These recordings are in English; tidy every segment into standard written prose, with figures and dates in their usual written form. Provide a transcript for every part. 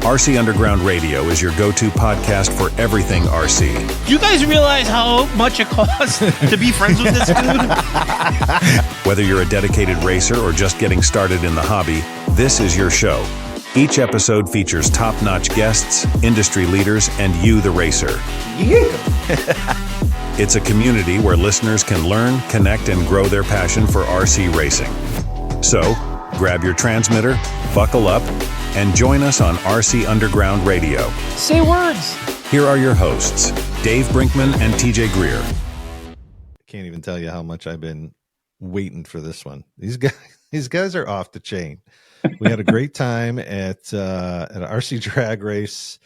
RC Underground Radio is your go-to podcast for everything RC. Do you guys realize how much it costs to be friends with this dude? Whether you're a dedicated racer or just getting started in the hobby, this is your show. Each episode features top-notch guests, industry leaders, and you, the racer. It's a community where listeners can learn, connect, and grow their passion for RC racing. So, grab your transmitter, buckle up, and join us on RC Underground Radio. Say words. Here are your hosts, Dave Brinkman and TJ Greer. I can't even tell you how much I've been waiting for this one. These guys are off the chain. We had a great time at an RC drag race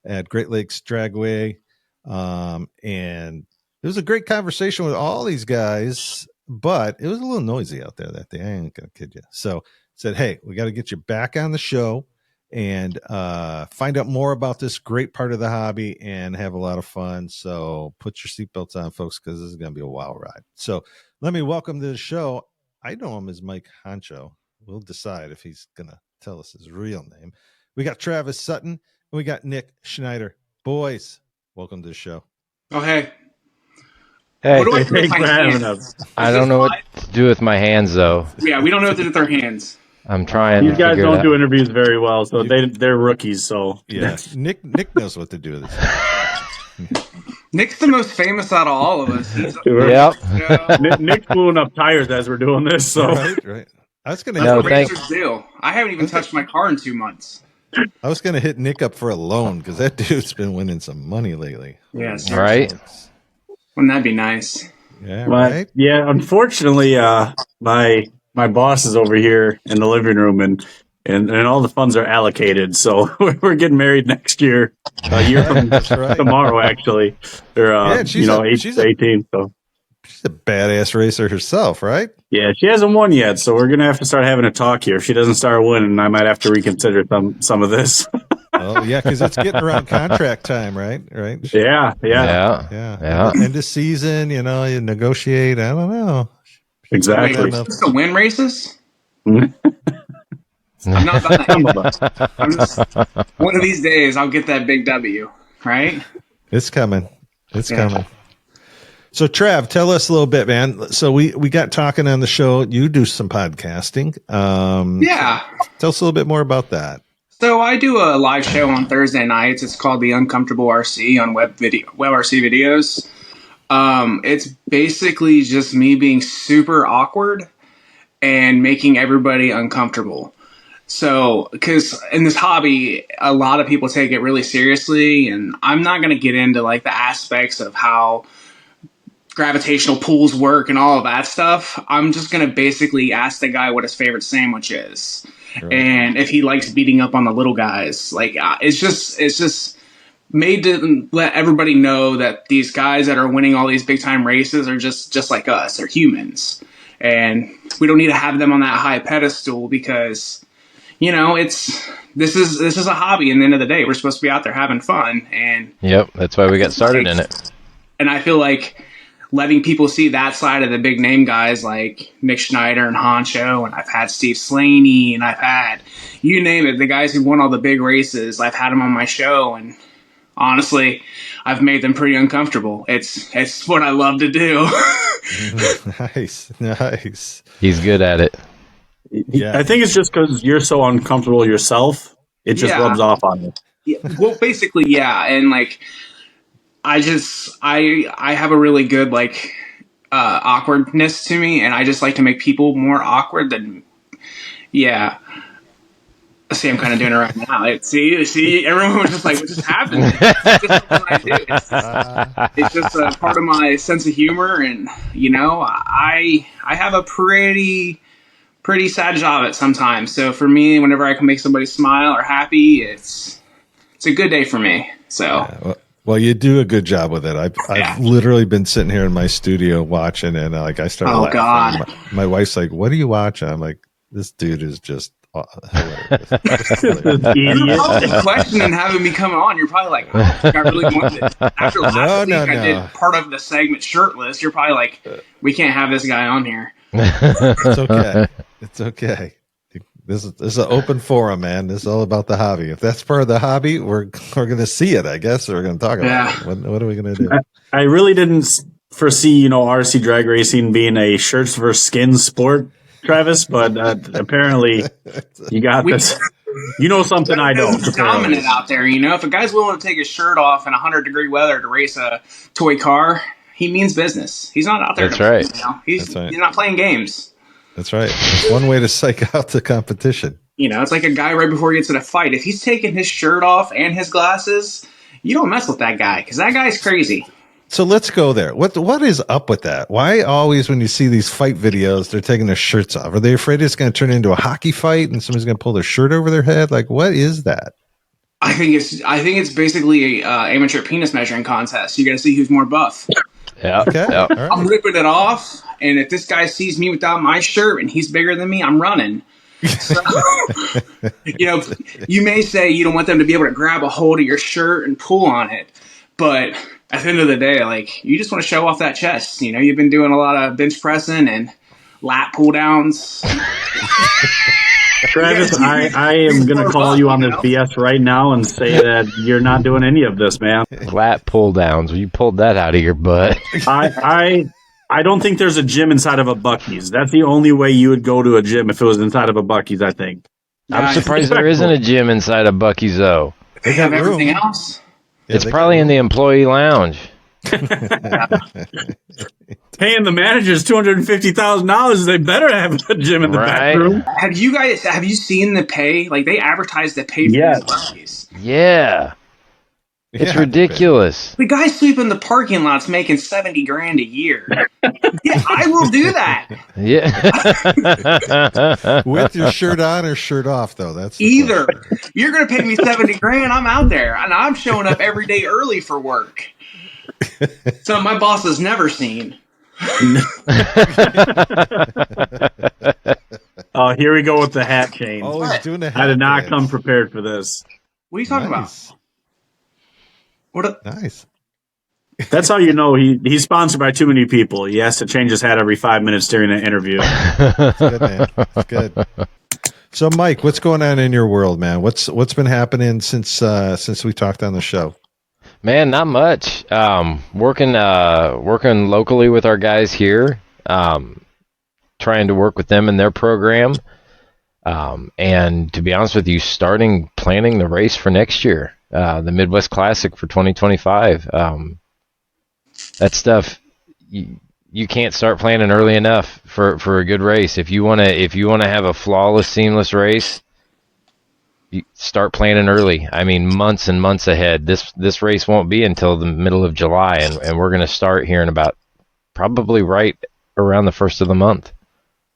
at Great Lakes Dragway, and it was a great conversation with all these guys. But it was a little noisy out there that day. I ain't gonna kid you. So said, hey, we got to get you back on the show and find out more about this great part of the hobby and have a lot of fun. So put your seatbelts on, folks, because this is going to be a wild ride. So let me welcome to the show. I know him as Mike Honcho. We'll decide if he's going to tell us his real name. We got Travis Sutton and we got Nick Schneider. Boys, welcome to the show. Oh, hey. Hey, what do I do with my hands? I don't know what to do with my hands, though. Yeah, we don't know what to do with our hands. I'm trying. These guys don't do interviews very well, so they're rookies. So yeah, Nick knows what to do with this. Nick's the most famous out of all of us. Yep. Nick's gluing up tires as we're doing this. So right. I was gonna. No, racers do. I haven't even touched my car in 2 months. I was gonna hit Nick up for a loan because that dude's been winning some money lately. Yes. Right. Wouldn't that be nice? Yeah. Right. Yeah. Unfortunately, my boss is over here in the living room, and all the funds are allocated. So we're getting married next year, a year from tomorrow, actually. Or she's 18. So she's a badass racer herself, right? Yeah, she hasn't won yet, so we're gonna have to start having a talk here. If she doesn't start winning, I might have to reconsider some of this. Oh yeah, because it's getting around contract time, right? Yeah. End of season, you negotiate. I don't know. Exactly. Just to win races? I'm not about that. I'm just, one of these days, I'll get that big W, right? It's coming. Coming. So, Trav, tell us a little bit, man. So we got talking on the show. You do some podcasting. Yeah. Tell us a little bit more about that. So I do a live show on Thursday nights. It's called The Uncomfortable RC on Web RC Videos. It's basically just me being super awkward and making everybody uncomfortable. So, because in this hobby, a lot of people take it really seriously, and I'm not going to get into like the aspects of how gravitational pulls work and all of that stuff. I'm just going to basically ask the guy what his favorite sandwich is. Right. And if he likes beating up on the little guys. Like, it's just made to let everybody know that these guys that are winning all these big time races are just like us. They're humans, and we don't need to have them on that high pedestal because, this is a hobby. And at the end of the day, we're supposed to be out there having fun. And yep, that's why we got started in it. And I feel like letting people see that side of the big name guys like Nick Schneider and Honcho, and I've had Steve Slaney, and I've had, you name it, the guys who won all the big races, I've had them on my show, and honestly, I've made them pretty uncomfortable. It's what I love to do. Nice. He's good at it. Yeah. I think it's just because you're so uncomfortable yourself, it just rubs off on you. Yeah, well, basically, yeah, and like, I have a really good awkwardness to me, and I just like to make people more awkward than, yeah. See, I'm kind of doing it right now. See, everyone was just like, what just happened? It's just what I do. It's just a part of my sense of humor, and I have a pretty sad job at sometimes. So for me, whenever I can make somebody smile or happy, it's a good day for me. So. Yeah, well, you do a good job with it. I've literally been sitting here in my studio watching, and I started laughing. God. My wife's like, "What are you watching?" I'm like, "This dude is just hilarious." You're probably questioning having me come on. You're probably like, "Oh, I think I really wanted it." After last week, I did part of the segment shirtless. You're probably like, "We can't have this guy on here." It's okay. This is an open forum, man. This is all about the hobby. If that's part of the hobby, we're going to see it, I guess. We're going to talk about it. What are we going to do? I really didn't foresee, RC drag racing being a shirts versus skins sport, Travis, but apparently you got this. You know something I don't. It's dominant out there. If a guy's willing to take his shirt off in 100-degree weather to race a toy car, he means business. He's not out there. That's right. He's not playing games. That's right. It's one way to psych out the competition. It's like a guy right before he gets in a fight. If he's taking his shirt off and his glasses, you don't mess with that guy because that guy's crazy. So let's go there. What is up with that? Why always when you see these fight videos, they're taking their shirts off? Are they afraid it's going to turn into a hockey fight and somebody's going to pull their shirt over their head? Like, what is that? I think it's basically a amateur penis measuring contest. You got to see who's more buff. Yeah. Okay. Yeah. All right. I'm ripping it off, and if this guy sees me without my shirt and he's bigger than me, I'm running. So, you may say you don't want them to be able to grab a hold of your shirt and pull on it, but at the end of the day, like, you just want to show off that chest. You've been doing a lot of bench pressing and lat pull downs. Travis, I am going to call you on this BS right now and say that you're not doing any of this, man. Lat pull downs. You pulled that out of your butt. I don't think there's a gym inside of a Buc-ee's. That's the only way you would go to a gym if it was inside of a Buc-ee's, I think. I'm surprised there isn't a gym inside of Buc-ee's, though. They have everything else. Yeah, it's probably in the employee lounge. Paying the managers $250,000, they better have a gym in the back room. Have you seen the pay? Like, they advertise the pay for these Buc-ee's. Yeah. It's ridiculous. The guy sweeping the parking lot's making $70,000 a year. Yeah, I will do that. Yeah. With your shirt on or shirt off, though. That's either. You're going to pay me $70,000. I'm out there, and I'm showing up every day early for work. So my boss has never seen. Oh, here we go with the hat change. Always doing the hat I did not dance. come prepared for this. What are you talking about? Nice. That's how you know he's sponsored by too many people. He has to change his hat every 5 minutes during an interview. That's good, man. That's good. So, Mike, what's going on in your world, man? What's been happening since we talked on the show? Man, not much. Working locally with our guys here. Trying to work with them in their program. And to be honest with you, planning the race for next year. The Midwest Classic for 2025. That stuff you can't start planning early enough for a good race. If you want to have a flawless, seamless race, you start planning early. I mean, months and months ahead. This race won't be until the middle of July, and we're going to start here in about probably right around the first of the month.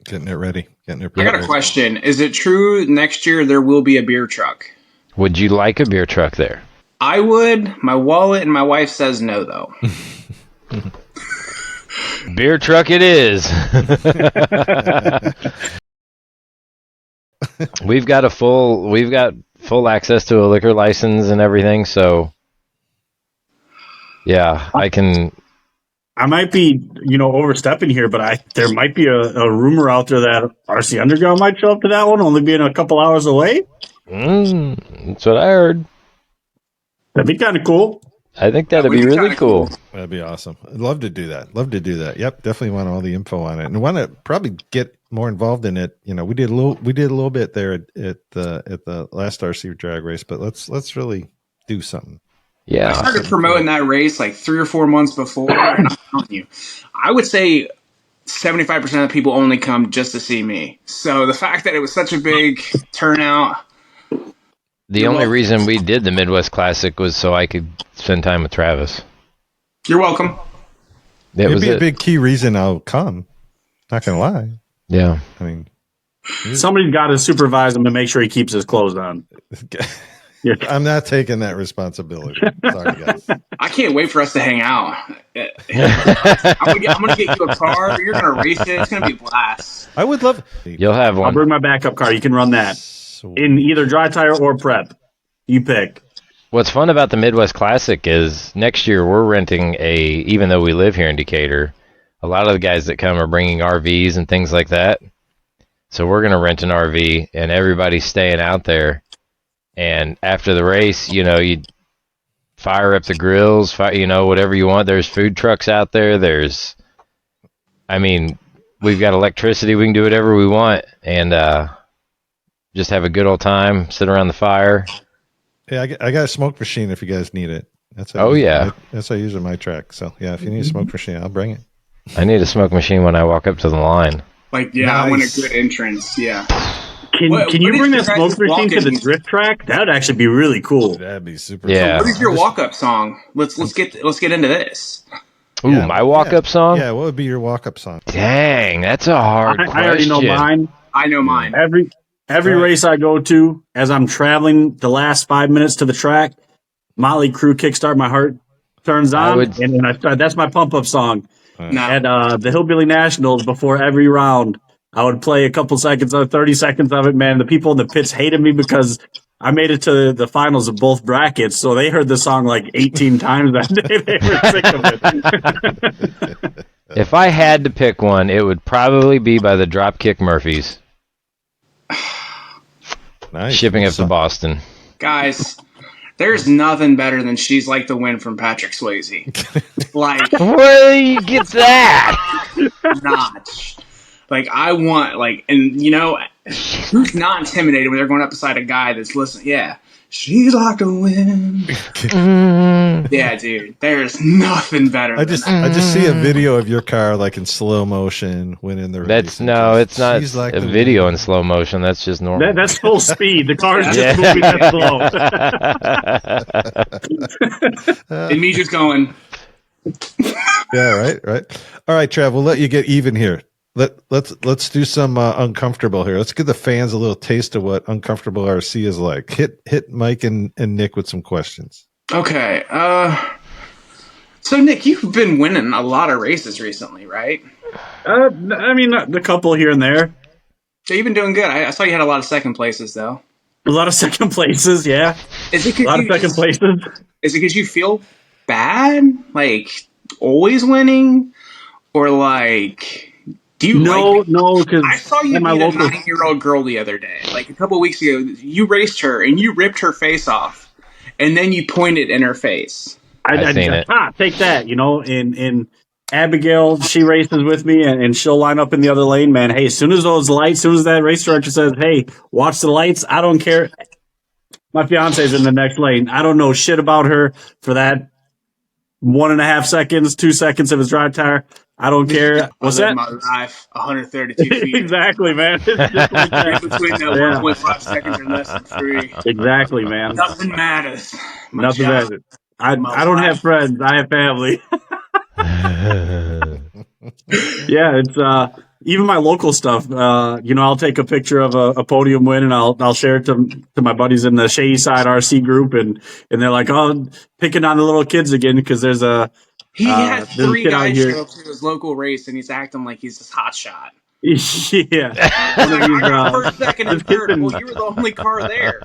Getting it ready. I got a question. Is it true next year there will be a beer truck? Would you like a beer truck there? I would. My wallet and my wife says no, though. Beer truck it is. We've got full access to a liquor license and everything, so yeah, I might be, overstepping here, but there might be a rumor out there that RC Underground might show up to that one, only being a couple hours away. That's what I heard. That'd be kind of cool. I think that'd be really cool. That'd be awesome. I'd love to do that. Yep, definitely want all the info on it, and want to probably get more involved in it. We did a little bit there at the last RC drag race, but let's really do something. Yeah, I started promoting that race like 3 or 4 months before, and I'm telling you, I would say 75% of the people only come just to see me. So the fact that it was such a big turnout. The only reason we did the Midwest Classic was so I could spend time with Travis. You're welcome. It'd be a big key reason I'll come. Not gonna lie. Yeah. I mean, somebody's got to supervise him and make sure he keeps his clothes on. I'm not taking that responsibility. Sorry, guys. I can't wait for us to hang out. I'm gonna get you a car. You're gonna race it. It's gonna be a blast. I would love. You'll have one. I'll bring my backup car. You can run that in either dry tire or prep. You pick. What's fun about the Midwest Classic is next year we're renting even though we live here in Decatur, a lot of the guys that come are bringing RVs and things like that. So we're gonna rent an RV, and everybody's staying out there. And after the race, you fire up the grills, whatever you want. There's food trucks out there. We've got electricity. We can do whatever we want, and just have a good old time, sit around the fire. Yeah, I got a smoke machine if you guys need it. That's how I use it in my track. So yeah, if you need a smoke machine, I'll bring it. I need a smoke machine when I walk up to the line. Like, yeah, nice. I want a good entrance. Yeah. Can you bring that smoke machine to the drift track? That would actually be really cool. That'd be super. Yeah. So what is your walk-up song? Let's get into this. Ooh, my walk-up song? Yeah, what would be your walk-up song? Dang, that's a hard question. I already know mine. I know mine. Every race I go to, as I'm traveling the last 5 minutes to the track, Motley Crue Kickstart My Heart turns on, and I start. That's my pump-up song. At the Hillbilly Nationals, before every round, I would play a couple seconds of 30 seconds of it, man. The people in the pits hated me because I made it to the finals of both brackets, so they heard the song like 18 times that day. They were sick of it. If I had to pick one, it would probably be by the Dropkick Murphys. Nice. Shipping up to Boston. Guys, there's nothing better than She's Like the Wind from Patrick Swayze. Like, where do you get that? Notch. Like, I want, like, and who's not intimidated when they're going up beside a guy that's listening? Yeah. She's like the wind. Yeah, dude. There's nothing better. I just see a video of your car like in slow motion winning the race. It's not like a video in slow motion. That's just normal. That's full speed. The car's just moving that slow. And me just going. Yeah, right. All right, Trav. We'll let you get even here. Let's do some uncomfortable here. Let's give the fans a little taste of what uncomfortable RC is like. Hit Mike and Nick with some questions. Okay. So Nick, you've been winning a lot of races recently, right? A couple here and there. So you've been doing good. I saw you had a lot of second places, though. A lot of second places, yeah. Is it a lot of second places? Is it because you feel bad, like always winning, or like? No, because I saw you beat a 9-year-old girl the other day. Like a couple of weeks ago, you raced her and you ripped her face off, and then you pointed in her face. I take that, and Abigail, she races with me, and she'll line up in the other lane, man. Hey, as soon as that race director says, hey, watch the lights, I don't care. My fiance's in the next lane. I don't know shit about her for that 1.5 seconds, 2 seconds of his drive tire. I don't care. What's that? My life, 132 feet. Exactly, man. It's just like that. Between that 1.5 seconds or less than 3. Exactly, man. Nothing matters. Nothing matters. I don't have friends. I have family. Yeah, it's even my local stuff. I'll take a picture of a podium win and I'll share it to my buddies in the Shady Side RC group, and they're like, oh, picking on the little kids again because there's a. He had 3 guys show up to his local race, and he's acting like he's this hot shot. Yeah. First, second, and third. Well, you were the only car there.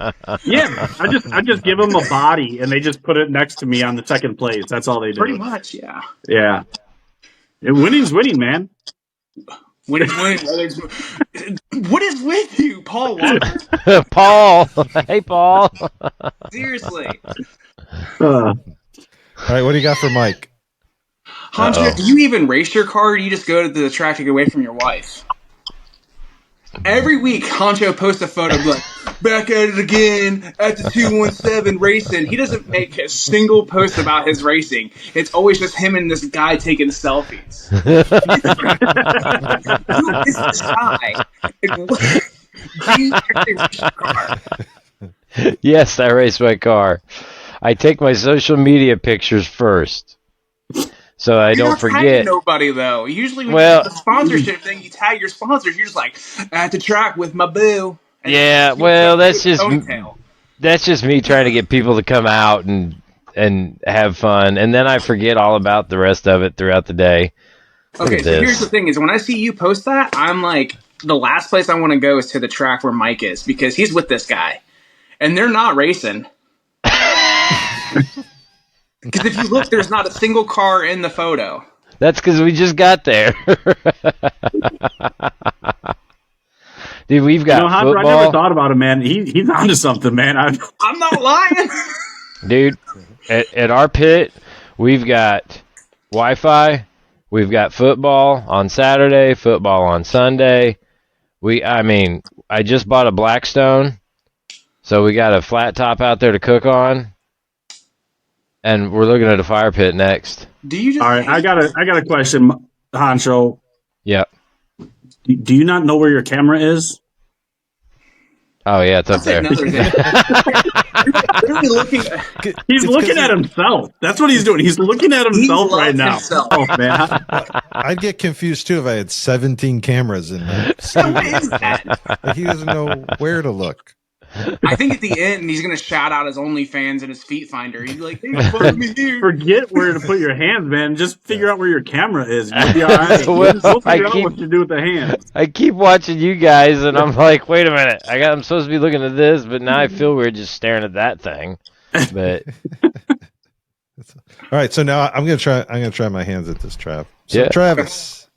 Yeah, I just give them a body, and they just put it next to me on the second place. That's all they do. Pretty much, yeah. Yeah. Winning's winning, man. Winning's winning. What is with you, Paul Walker? Paul. Hey, Paul. Seriously. All right, what do you got for Mike? Honcho, do you even race your car, or do you just go to the track to get away from your wife? Every week, Honcho posts a photo like, back at it again at the 217 racing. He doesn't make a single post about his racing. It's always just him and this guy taking selfies. Who is this guy? Do you actually race your car? Yes, I race my car. I take my social media pictures first. So I don't forget. Nobody though. Usually, when you do the sponsorship thing, you tag your sponsors. You're just like at the track with my boo. Yeah, well, that's just me trying to get people to come out and have fun, and then I forget all about the rest of it throughout the day. Okay, so here's the thing: is when I see you post that, I'm like, the last place I want to go is to the track where Mike is because he's with this guy, and they're not racing. Because if you look, there's not a single car in the photo. That's because we just got there. Dude, we've got Hunter, I football. never thought about him, man. He's onto something, man. I'm not lying. Dude, at our pit, we've got Wi-Fi. We've got football on Saturday, football on Sunday. I just bought a Blackstone, so we got a flat top out there to cook on, and we're looking at a fire pit next. Do you just? All right, I got a question, Honcho. Yep. Do you not know where your camera is? Oh yeah, it's up there. Another thing. Literally looking. He's looking at himself. That's what he's doing. He's looking at himself right now. Oh man, I'd get confused too if I had 17 cameras in there. What is that? Like, he doesn't know where to look. I think at the end he's gonna shout out his OnlyFans and his feet finder. He's like, "Hey, follow me here." forget where to put your hands, man. Just figure out where your camera is. You'll be all right. Well, We'll figure out what to do with the hands. I keep watching you guys, and I'm like, wait a minute. I'm supposed to be looking at this, but now I feel weird just staring at that thing. But All right, so now I'm gonna try my hands at this, Trav. So Yeah. Travis,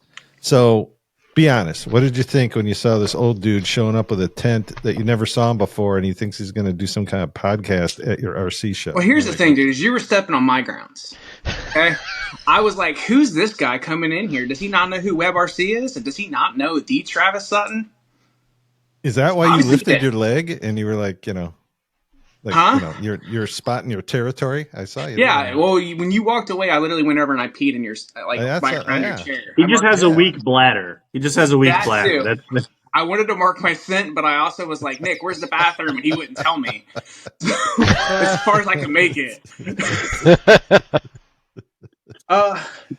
so be honest. What did you think when you saw this old dude showing up with a tent that you never saw him before, and he thinks he's going to do some kind of podcast at your RC show? Well, here's the thing, dude. Is you were stepping on my grounds. Okay, I was like, "Who's this guy coming in here? Does he not know who WebRC is? And does he not know the Travis Sutton?" Is that why you Obviously lifted did. your leg and you were like, Huh? you're spotting your territory? I saw you. Yeah. Well, when you walked away, I literally went over and I peed in your around your chair. He just has a weak bladder. He just has a weak That bladder. too. I wanted to mark my scent, but I also was like, "Nick, where's the bathroom?" And he wouldn't tell me. As far as I can make it.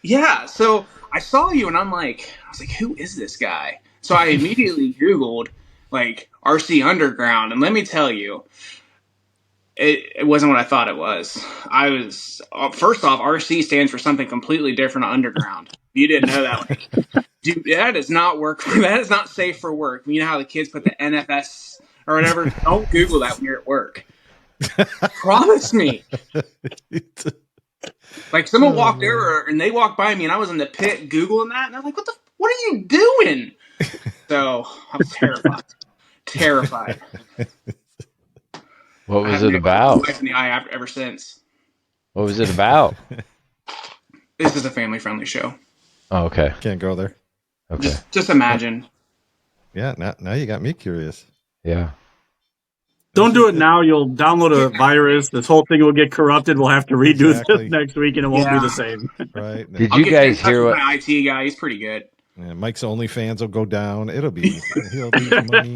Yeah. So I saw you, and I was like, "Who is this guy?" So I immediately Googled like RC Underground, and let me tell you, it wasn't what I thought it was. I was first off, RC stands for something completely different than underground. You didn't know that, like, dude, that does not work. That is not safe for work. You know how the kids put the NFS or whatever? Don't Google that when you're at work. Promise me. Like someone walked over and they walked by me, and I was in the pit Googling that, and I'm like, what are you doing? So I was terrified. Terrified. what was it about? Life in the eye ever since. What was it about? This is a family-friendly show. Oh, okay. Can't go there. Okay. Just imagine. Yeah, now you got me curious. Yeah. Don't do it now. You'll download a virus. This whole thing will get corrupted. We'll have to redo Exactly. this next week, and it won't Yeah. be the same. Right? Did I'll you get guys in touch hear with what? my IT guy? He's pretty good. Yeah, Mike's OnlyFans will go down. He'll need money.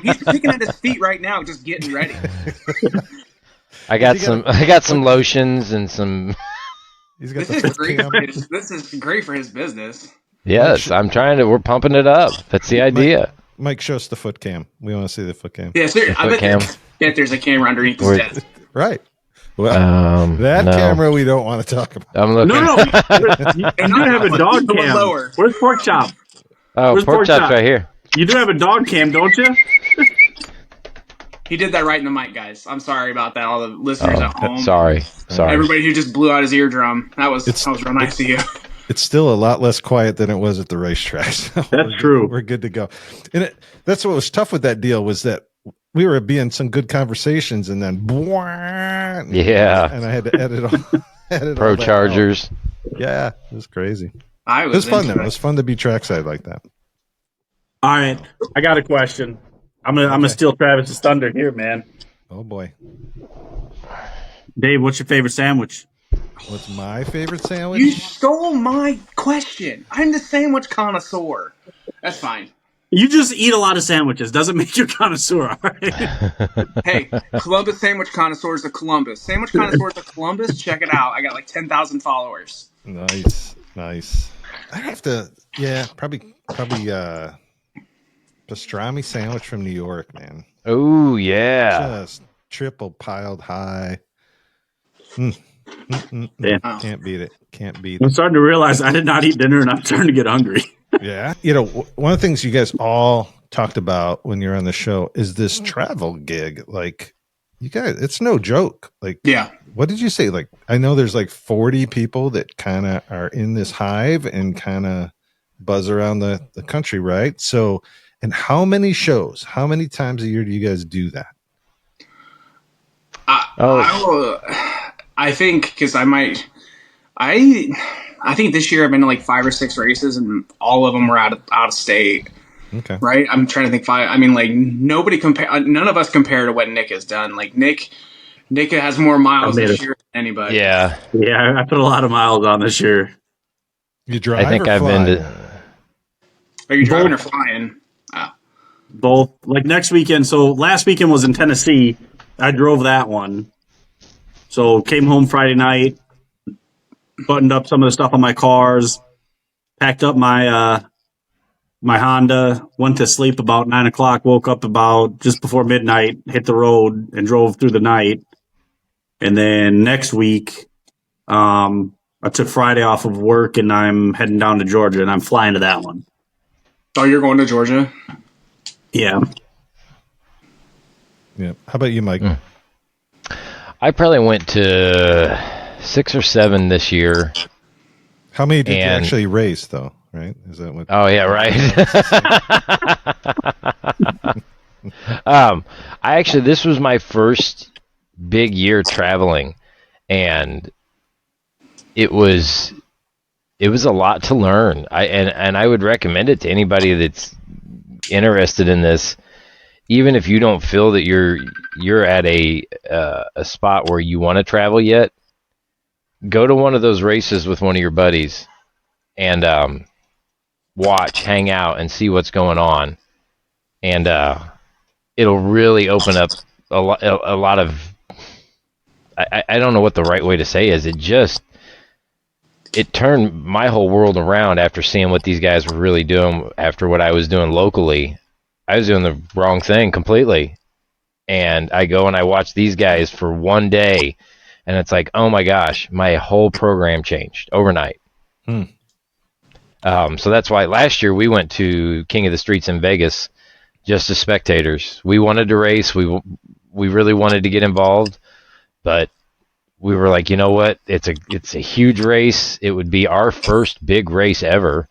He's picking at his feet right now, just getting ready. I got some lotions and some. He's got This the is foot great. cam. This is great for his business. Yes, we're pumping it up. That's the idea. Mike, show us the foot cam. We want to see the foot cam. Yeah, seriously. I foot cam. bet there's a camera underneath his Where- desk. Right. Well, that no. camera we don't want to talk about. I'm looking. No. You do have a dog Go cam. lower. Where's Pork Chop? Oh, Where's pork pork chop's chop? right here. You do have a dog cam, don't you? He did that right in the mic, guys. I'm sorry about that. All the listeners at home. Sorry. Everybody who just blew out his eardrum. That was real nice of you. It's still a lot less quiet than it was at the racetrack. So That's true. We're good to go. And that's what was tough with that deal was that we were being some good conversations, and then Yeah. and I had to edit all Pro that Chargers. out. Yeah, it was crazy. I It was was fun into though. It was fun to be trackside like that. All right, I got a question. I'm gonna steal Travis's thunder here, man. Oh boy, Dave, what's your favorite sandwich? what's my favorite sandwich? You stole my question. I'm the sandwich connoisseur. That's fine. You just eat a lot of sandwiches. Doesn't make you a connoisseur, all right? Hey, Columbus Sandwich Connoisseurs of Columbus. Sandwich Connoisseurs of Columbus, check it out. I got like 10,000 followers. Nice. I have to. Yeah, probably pastrami sandwich from New York, man. Oh yeah. Just triple piled high. Yeah. Can't beat it. I'm starting to realize I did not eat dinner, and I'm starting to get hungry. Yeah. You know, one of the things you guys all talked about when you're on the show is this travel gig. Like, you guys, it's no joke. Like, Yeah. what did you say? Like, I know there's like 40 people that kind of are in this hive and kind of buzz around the country, right? So, And how many shows? How many times a year do you guys do that? I think because I think this year I've been to like 5 or 6 races, and all of them were out of state. Okay. Right. I'm trying to think 5. I mean, like none of us compare to what Nick has done. Like Nick has more miles this year than anybody. Yeah. I put a lot of miles on this year. You drive? I think I've been to. Are you driving or flying? Both. Like next weekend. So last weekend was in Tennessee. I drove that one. So came home Friday night, buttoned up some of the stuff on my cars, packed up my my Honda, went to sleep about 9 o'clock, woke up about just before midnight, hit the road and drove through the night. And then next week, I took Friday off of work and I'm heading down to Georgia and I'm flying to that one. Oh, you're going to Georgia? Yeah. Yeah. How about you, Mike? I probably went to 6 or 7 this year. How many did you actually race, though? Right? Is that what? Oh yeah, right. This was my first big year traveling, and it was a lot to learn. I would recommend it to anybody that's interested in this, even if you don't feel that you're at a spot where you want to travel yet. Go to one of those races with one of your buddies, and watch, hang out, and see what's going on, and it'll really open up a lot of. I don't know what the right way to say is. It turned my whole world around after seeing what these guys were really doing after what I was doing locally. I was doing the wrong thing completely, and I go and I watch these guys for one day, and it's like, oh my gosh, my whole program changed overnight. So that's why last year we went to King of the Streets in Vegas just as spectators. We wanted to race. We really wanted to get involved, but we were like, you know what? It's a huge race. It would be our first big race ever.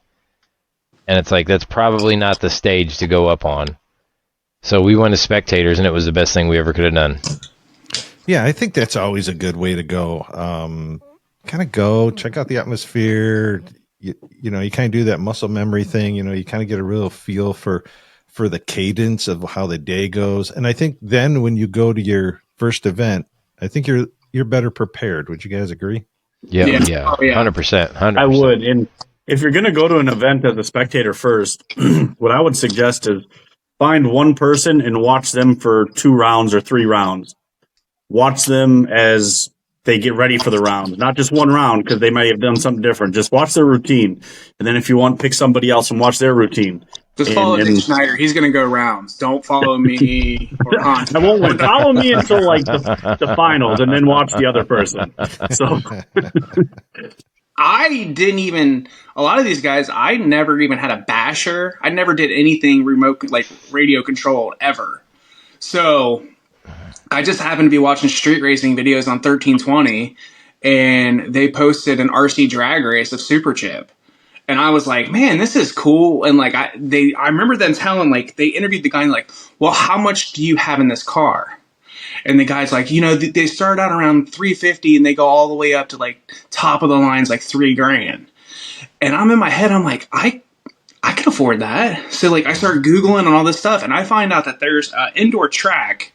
And it's like, that's probably not the stage to go up on. So we went as spectators, and it was the best thing we ever could have done. Yeah, I think that's always a good way to go. Kind of go, check out the atmosphere. You know, you kind of do that muscle memory thing. You know, you kind of get a real feel for the cadence of how the day goes. And I think then when you go to your first event, I think you're better prepared. Would you guys agree? Yeah. 100%. I would. And if you're going to go to an event as a spectator first, what I would suggest is find one person and watch them for 2 rounds or 3 rounds. Watch them as they get ready for the round, not just one round because they may have done something different. Just watch their routine. And then if you want, pick somebody else and watch their routine. Just follow Nick Schneider. He's going to go rounds. Don't follow me or Honcho. I won't follow me until like the finals and then watch the other person. So I didn't even, a lot of these guys, I never even had a basher. I never did anything remote, like radio controlled ever. So I just happened to be watching street racing videos on 1320, and they posted an RC drag race of Super Chip. And I was like, man, this is cool. And like, I remember them telling, like, they interviewed the guy and like, well, how much do you have in this car? And the guy's like, you know, they start out around $350 and they go all the way up to like top of the lines, like $3,000. And I'm in my head, I'm like, I can afford that. So like, I start Googling and all this stuff, and I find out that there's an indoor track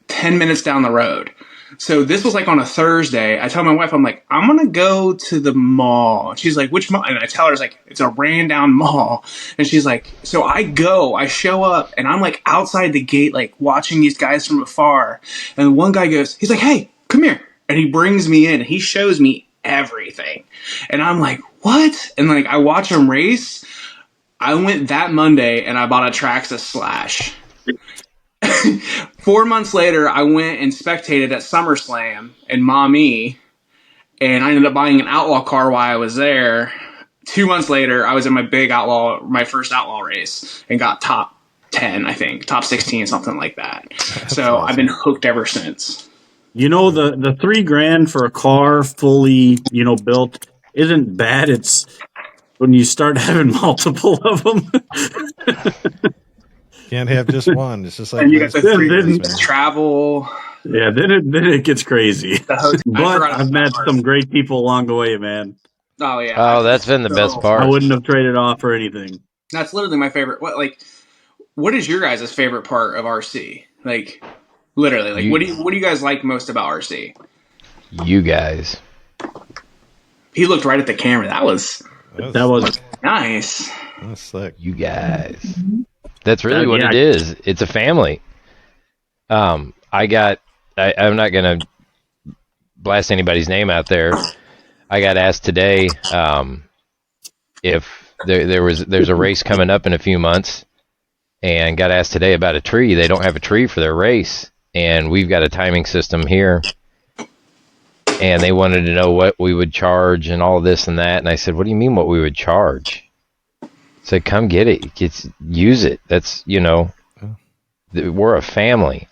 10 minutes down the road. So this was like on a Thursday. I tell my wife, I'm like, I'm going to go to the mall. And she's like, which mall? And I tell her, it's like, it's a ran down mall. And she's like, so I show up, and I'm like outside the gate, like watching these guys from afar. And one guy goes, he's like, hey, come here. And he brings me in, and he shows me everything. And I'm like, what? And like, I watch him race. I went that Monday and I bought a Traxxas Slash. 4 months later, I went and spectated at SummerSlam in Maumee, and I ended up buying an Outlaw car while I was there. 2 months later, I was in my first Outlaw race, and got top 10, I think, top 16, something like that. So awesome. I've been hooked ever since. You know, the $3,000 for a car fully, built isn't bad. It's when you start having multiple of them. Can't have just one. It's just like And you got the Then- travel. Yeah, then it gets crazy. But I've met some great people along the way, man. Oh yeah. Oh, that's been the best I part. wouldn't have traded off for anything. That's literally my favorite. What is your guys' favorite part of RC? Like, literally, like, what do you guys like most about RC? You guys. He looked right at the camera. That was nice. That's slick. You guys. That's really what it is. It's a family. I'm not going to blast anybody's name out there. I got asked today if there's a race coming up in a few months, and got asked today about a tree. They don't have a tree for their race, and we've got a timing system here. And they wanted to know what we would charge and all this and that. And I said, what do you mean what we would charge? I said, come get it. Use it. That's, we're a family.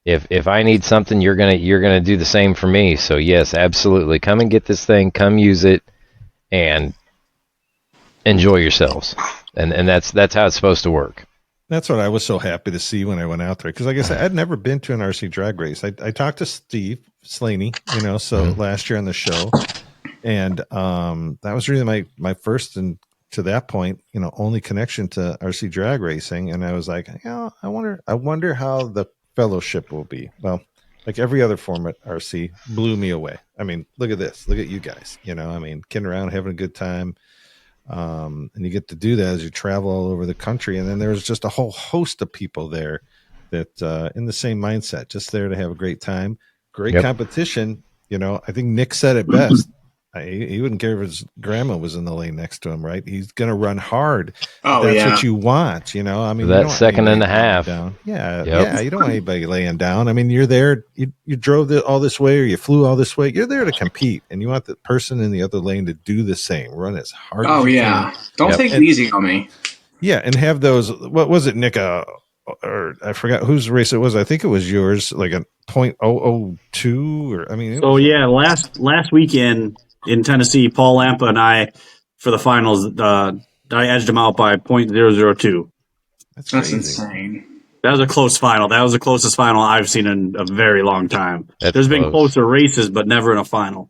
If I need something, you're gonna do the same for me. So yes, absolutely. Come and get this thing, come use it, and enjoy yourselves. And that's how it's supposed to work. That's what I was so happy to see when I went out there. Because like I said, I'd never been to an RC drag race. I talked to Steve Slaney, last year on the show. And that was really my first, and to that point, only connection to RC drag racing. And I was like, I wonder how the fellowship will be. Well, like every other format, RC blew me away. I mean, look at this. Look at you guys. Kidding around, having a good time. And you get to do that as you travel all over the country. And then there's just a whole host of people there that in the same mindset, just there to have a great time. Great competition. I think Nick said it best. He wouldn't care if his grandma was in the lane next to him, right? He's going to run hard. Oh, That's what you want, I mean, that second and a half. Down. Yeah, you don't want anybody laying down. I mean, you're there. You drove all this way, or you flew all this way. You're there to compete, and you want the person in the other lane to do the same. Run as hard. Oh as you yeah, can. don't take it easy on me. Yeah, and have those. What was it, Nick? Or I forgot whose race it was. I think it was yours, like a .002, or I mean. Last weekend in Tennessee, Paul Lampa and I, for the finals, I edged him out by .002. That's insane. That was a close final. That was the closest final I've seen in a very long time. There's been closer races, but never in a final.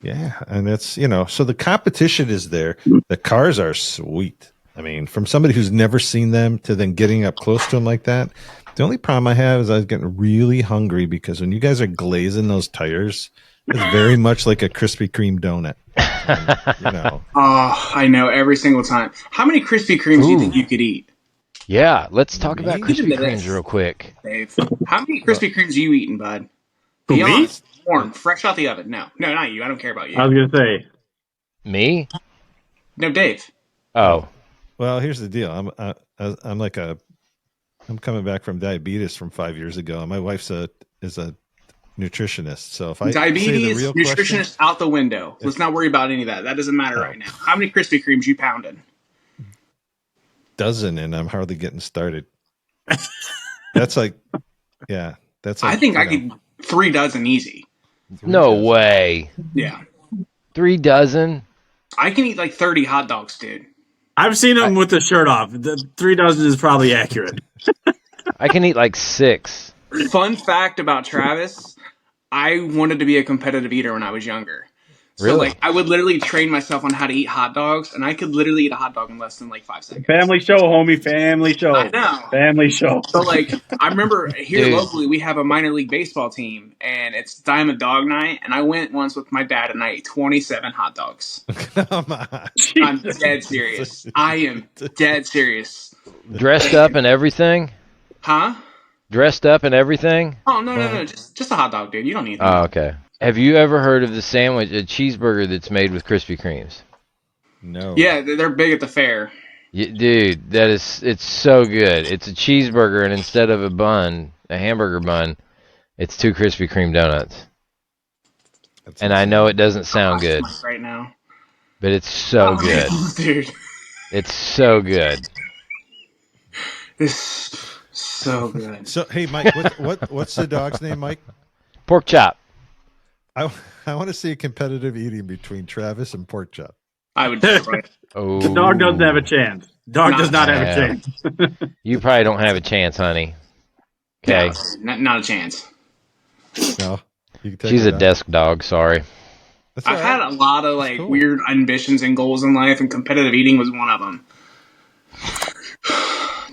Yeah, and that's so the competition is there. The cars are sweet. I mean, from somebody who's never seen them to then getting up close to them like that. The only problem I have is I was getting really hungry because when you guys are glazing those tires, it's very much like a Krispy Kreme donut. Oh, I know, every single time. How many Krispy Kremes do you think you could eat? Yeah, let's talk about Krispy Kremes real quick. Dave, how many Krispy Kremes are you eating, bud? Be honest. Warm, fresh out the oven. No, not you. I don't care about you. I was going to say. Me? No, Dave. Oh. Well, here's the deal. I'm coming back from diabetes from 5 years ago, and my wife is a nutritionist. So if I diabetes, say the real nutritionist question, out the window. Let's not worry about any of that. That doesn't matter right now. How many Krispy Kremes you pounding? Dozen, and I'm hardly getting started. That's like. I think I could 3 dozen easy. No way. Yeah. 3 dozen? I can eat like 30 hot dogs, dude. I've seen him with the shirt off. The 3 dozen is probably accurate. I can eat like 6. Fun fact about Travis, I wanted to be a competitive eater when I was younger. So, really? I would literally train myself on how to eat hot dogs, and I could literally eat a hot dog in less than 5 seconds. Family show, homie. Family show. I know. Family show. So, I remember here locally, we have a minor league baseball team, and it's Diamond Dog Night, and I went once with my dad, and I ate 27 hot dogs. Come on. I'm dead serious. I am dead serious. Dressed up and everything? Huh? Dressed up and everything? Oh, no. Just a hot dog, dude. You don't need that. Oh, okay. Have you ever heard of the sandwich, a cheeseburger that's made with Krispy Kremes? No. Yeah, they're big at the fair. Dude, it's so good. It's a cheeseburger, and instead of a hamburger bun, it's 2 Krispy Kreme donuts. And I know it doesn't sound good right now, but it's so good, dude. It's so good. It's so good. So hey, Mike, what's the dog's name, Mike? Pork chop. I want to see a competitive eating between Travis and Pork Chop. I would destroy it. Oh, The dog doesn't have a chance. Dog does not have a chance. You probably don't have a chance, honey. Okay. No, not a chance. No, you can take She's it a down. desk dog. Sorry. That's all I've right. had a lot of cool. weird ambitions and goals in life, and competitive eating was one of them.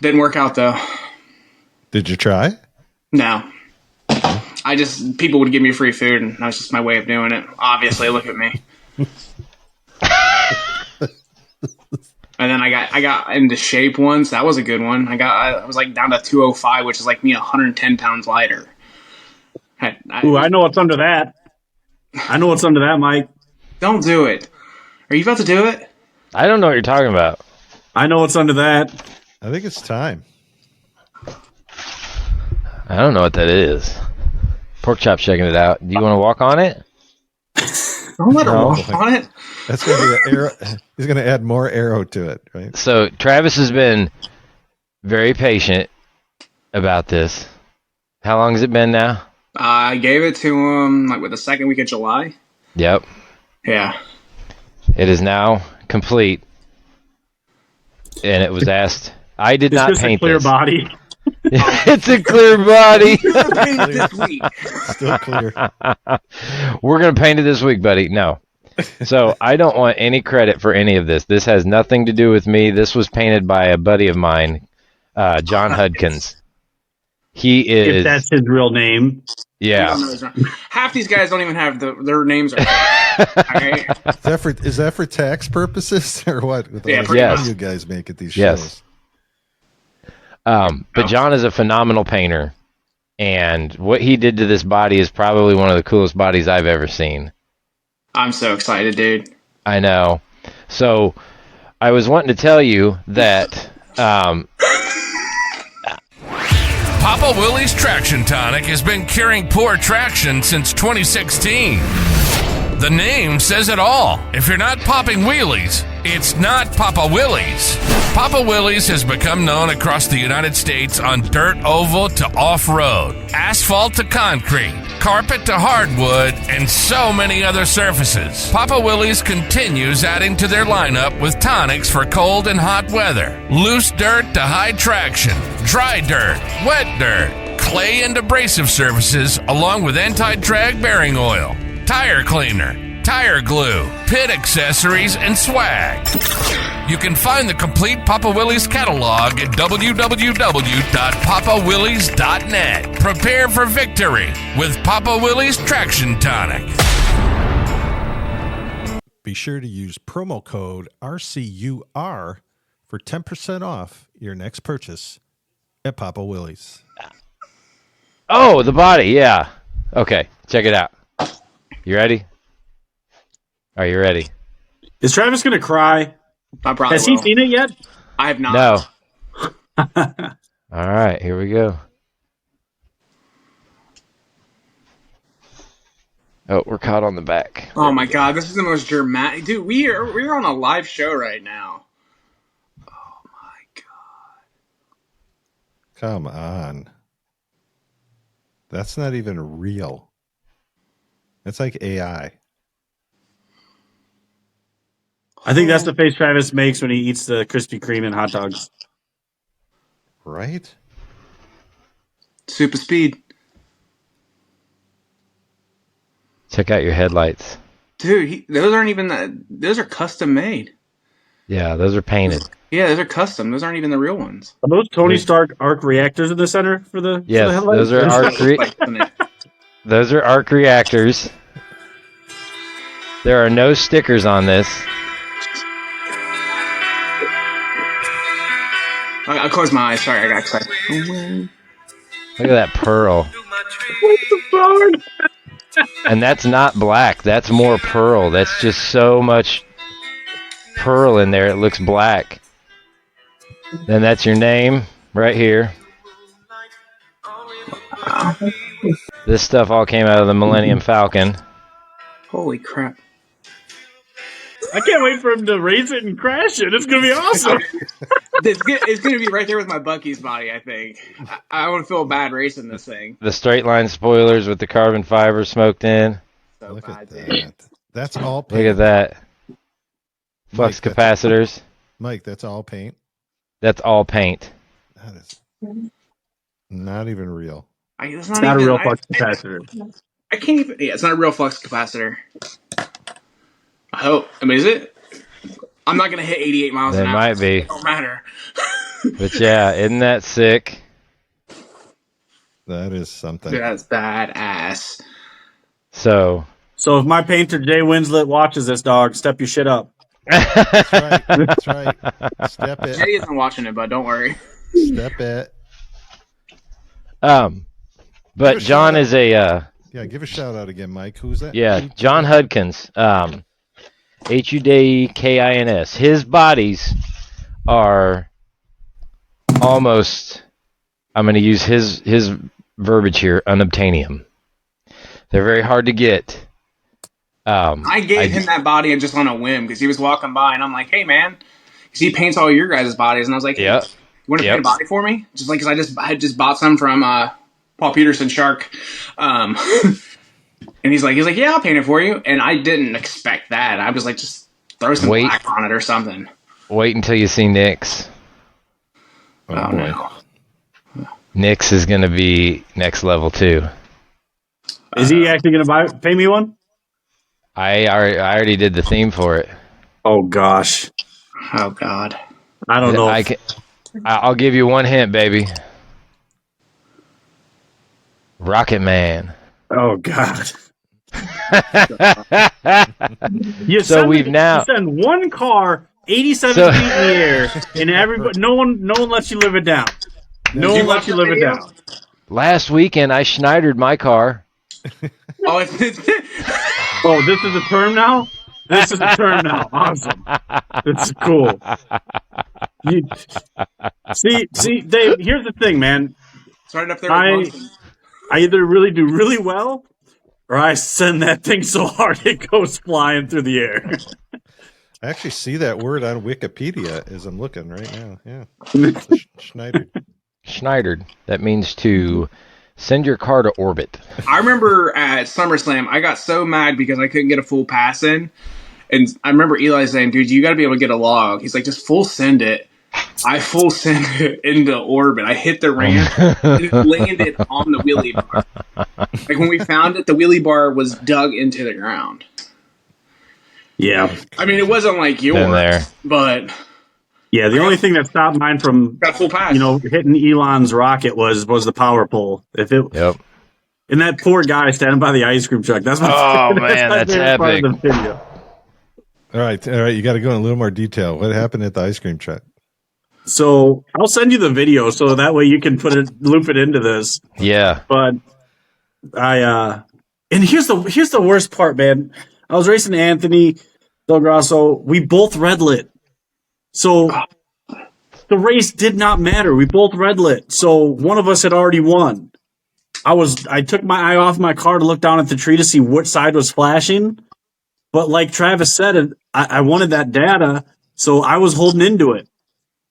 Didn't work out though. Did you try? No. People would give me free food, and that was just my way of doing it. Obviously, look at me. And then I got into shape once. That was a good one. I was down to 205, which is me 110 pounds lighter. Ooh, I know what's under that. Mike. Don't do it. Are you about to do it? I don't know what you're talking about. I know what's under that. I think it's time. I don't know what that is. Pork chop's checking it out. Do you want to walk on it? Don't let her No. walk on it. That's going to be an arrow. He's going to add more arrow to it, right? So Travis has been very patient about this. How long has it been now? I gave it to him with the second week of July. Yep. Yeah. It is now complete. And it was asked. I did It's not just a paint clear this. body. It's a clear body. This week. Still clear. We're going to paint it this week, buddy. No. So I don't want any credit for any of this. This has nothing to do with me. This was painted by a buddy of mine, John Hudkins. He is. If that's his real name. Yeah. Half these guys don't even have their names. All right? Is that for tax purposes or what? With all Yeah, the pretty money much. you guys make at these Yes. shows. But John is a phenomenal painter, and what he did to this body is probably one of the coolest bodies I've ever seen. I'm so excited, dude. I know. So I was wanting to tell you that Papa Willie's Traction Tonic has been curing poor traction since 2016. The name says it all. If you're not popping wheelies, it's not Papa Willie's. Papa Willie's has become known across the United States on dirt oval to off-road, asphalt to concrete, carpet to hardwood, and so many other surfaces. Papa Willie's continues adding to their lineup with tonics for cold and hot weather, loose dirt to high traction, dry dirt, wet dirt, clay and abrasive surfaces, along with anti-drag bearing oil, tire cleaner, tire glue, pit accessories, and swag. You can find the complete Papa Willie's catalog at www.papawillies.net. Prepare for victory with Papa Willie's Traction Tonic. Be sure to use promo code RCUR for 10% off your next purchase at Papa Willie's. oh, the body, yeah. Okay, check it out. You ready? Are you ready? Is Travis going to cry? I probably Has he will. seen it yet? I have not. No. All right, here we go. Oh, we're caught on the back. Oh my god, this is the most dramatic. Dude, we're on a live show right now. Oh my god. Come on. That's not even real. That's like AI. I think that's the face Travis makes when he eats the Krispy Kreme and hot dogs. Right? Super speed. Check out your headlights. Dude, those aren't even those are custom made. Yeah, those are painted. Yeah, those are custom. Those aren't even the real ones. Are those Tony Stark arc reactors in the center for the Yes, for the headlights? those are those are arc reactors. There are no stickers on this. I closed my eyes. Sorry, I got excited. Look at that pearl. And that's not black. That's more pearl. That's just so much pearl in there. It looks black. Then that's your name right here. This stuff all came out of the Millennium Falcon. Holy crap. I can't wait for him to race it and crash it. It's going to be awesome. It's going to be right there with my Bucky's body, I think. I wouldn't feel bad racing this thing. The straight line spoilers with the carbon fiber smoked in. So Look bad, at dude. that. That's all Look paint. at that. Flux capacitors. Mike, that's all paint? That's all paint. That is not even real. It's not a real flux capacitor. I can't even. Yeah, it's not a real flux capacitor. I hope. I mean, is it? I'm not gonna hit 88 miles an hour. It might be. It don't matter. But yeah, isn't that sick? That is something. Dude, that's badass. So if my painter Jay Winslet watches this, dog, step your shit up. That's right. That's right. Step it. Jay isn't watching it, but don't worry. Step it. But John is a yeah, give a shout out again, Mike. Who's that? yeah, John Hudkins. Hudkins. His bodies are almost, I'm going to use his verbiage here, unobtainium. They're very hard to get. I gave him that body just on a whim because he was walking by, and I'm like, "Hey, man," because he paints all your guys' bodies, and I was like, "Hey, you want to paint a body for me?" Just like because I had just bought some from Paul Peterson Shark, and he's like, "Yeah, I'll paint it for you," and I didn't expect that. I was like, "Just throw some black on it or something." Wait until you see Nick's. Oh no. Nick's is going to be next level too. Is he actually going to pay me one? I already did the theme for it. Oh gosh. Oh god. I don't know. I'll give you one hint, baby. Rocket Man. Oh god. You send one car 87 feet in the air, and everybody, no one lets you live it down. No one lets you live it down. Last weekend, I Schneidered my car. Oh, this is a term now? This is a term now. Awesome. It's cool. See, Dave, here's the thing, man. It's right up there. I either really do really well, or I send that thing so hard it goes flying through the air. I actually see that word on Wikipedia as I'm looking right now. Yeah. Schneider. Schneidered. That means to send your car to orbit. I remember at SummerSlam, I got so mad because I couldn't get a full pass in. And I remember Eli saying, dude, you got to be able to get a log. He's like, just full send it. I full send it into orbit. I hit the ramp and it landed on the wheelie bar. Like when we found it, the wheelie bar was dug into the ground. Yeah. I mean, it wasn't like yours, but... Yeah, the only thing that stopped mine from hitting Elon's rocket was the power pole. If it, and that poor guy standing by the ice cream truck. That's my that's epic. Part of the video. All right, you got to go in a little more detail. What happened at the ice cream truck? So I'll send you the video so that way you can loop it into this. Yeah, but and here's the worst part, man. I was racing Anthony Del Grosso. We both red lit. So the race did not matter. We both red lit. So one of us had already won. I took my eye off my car to look down at the tree to see which side was flashing. But like Travis said, I wanted that data, so I was holding into it.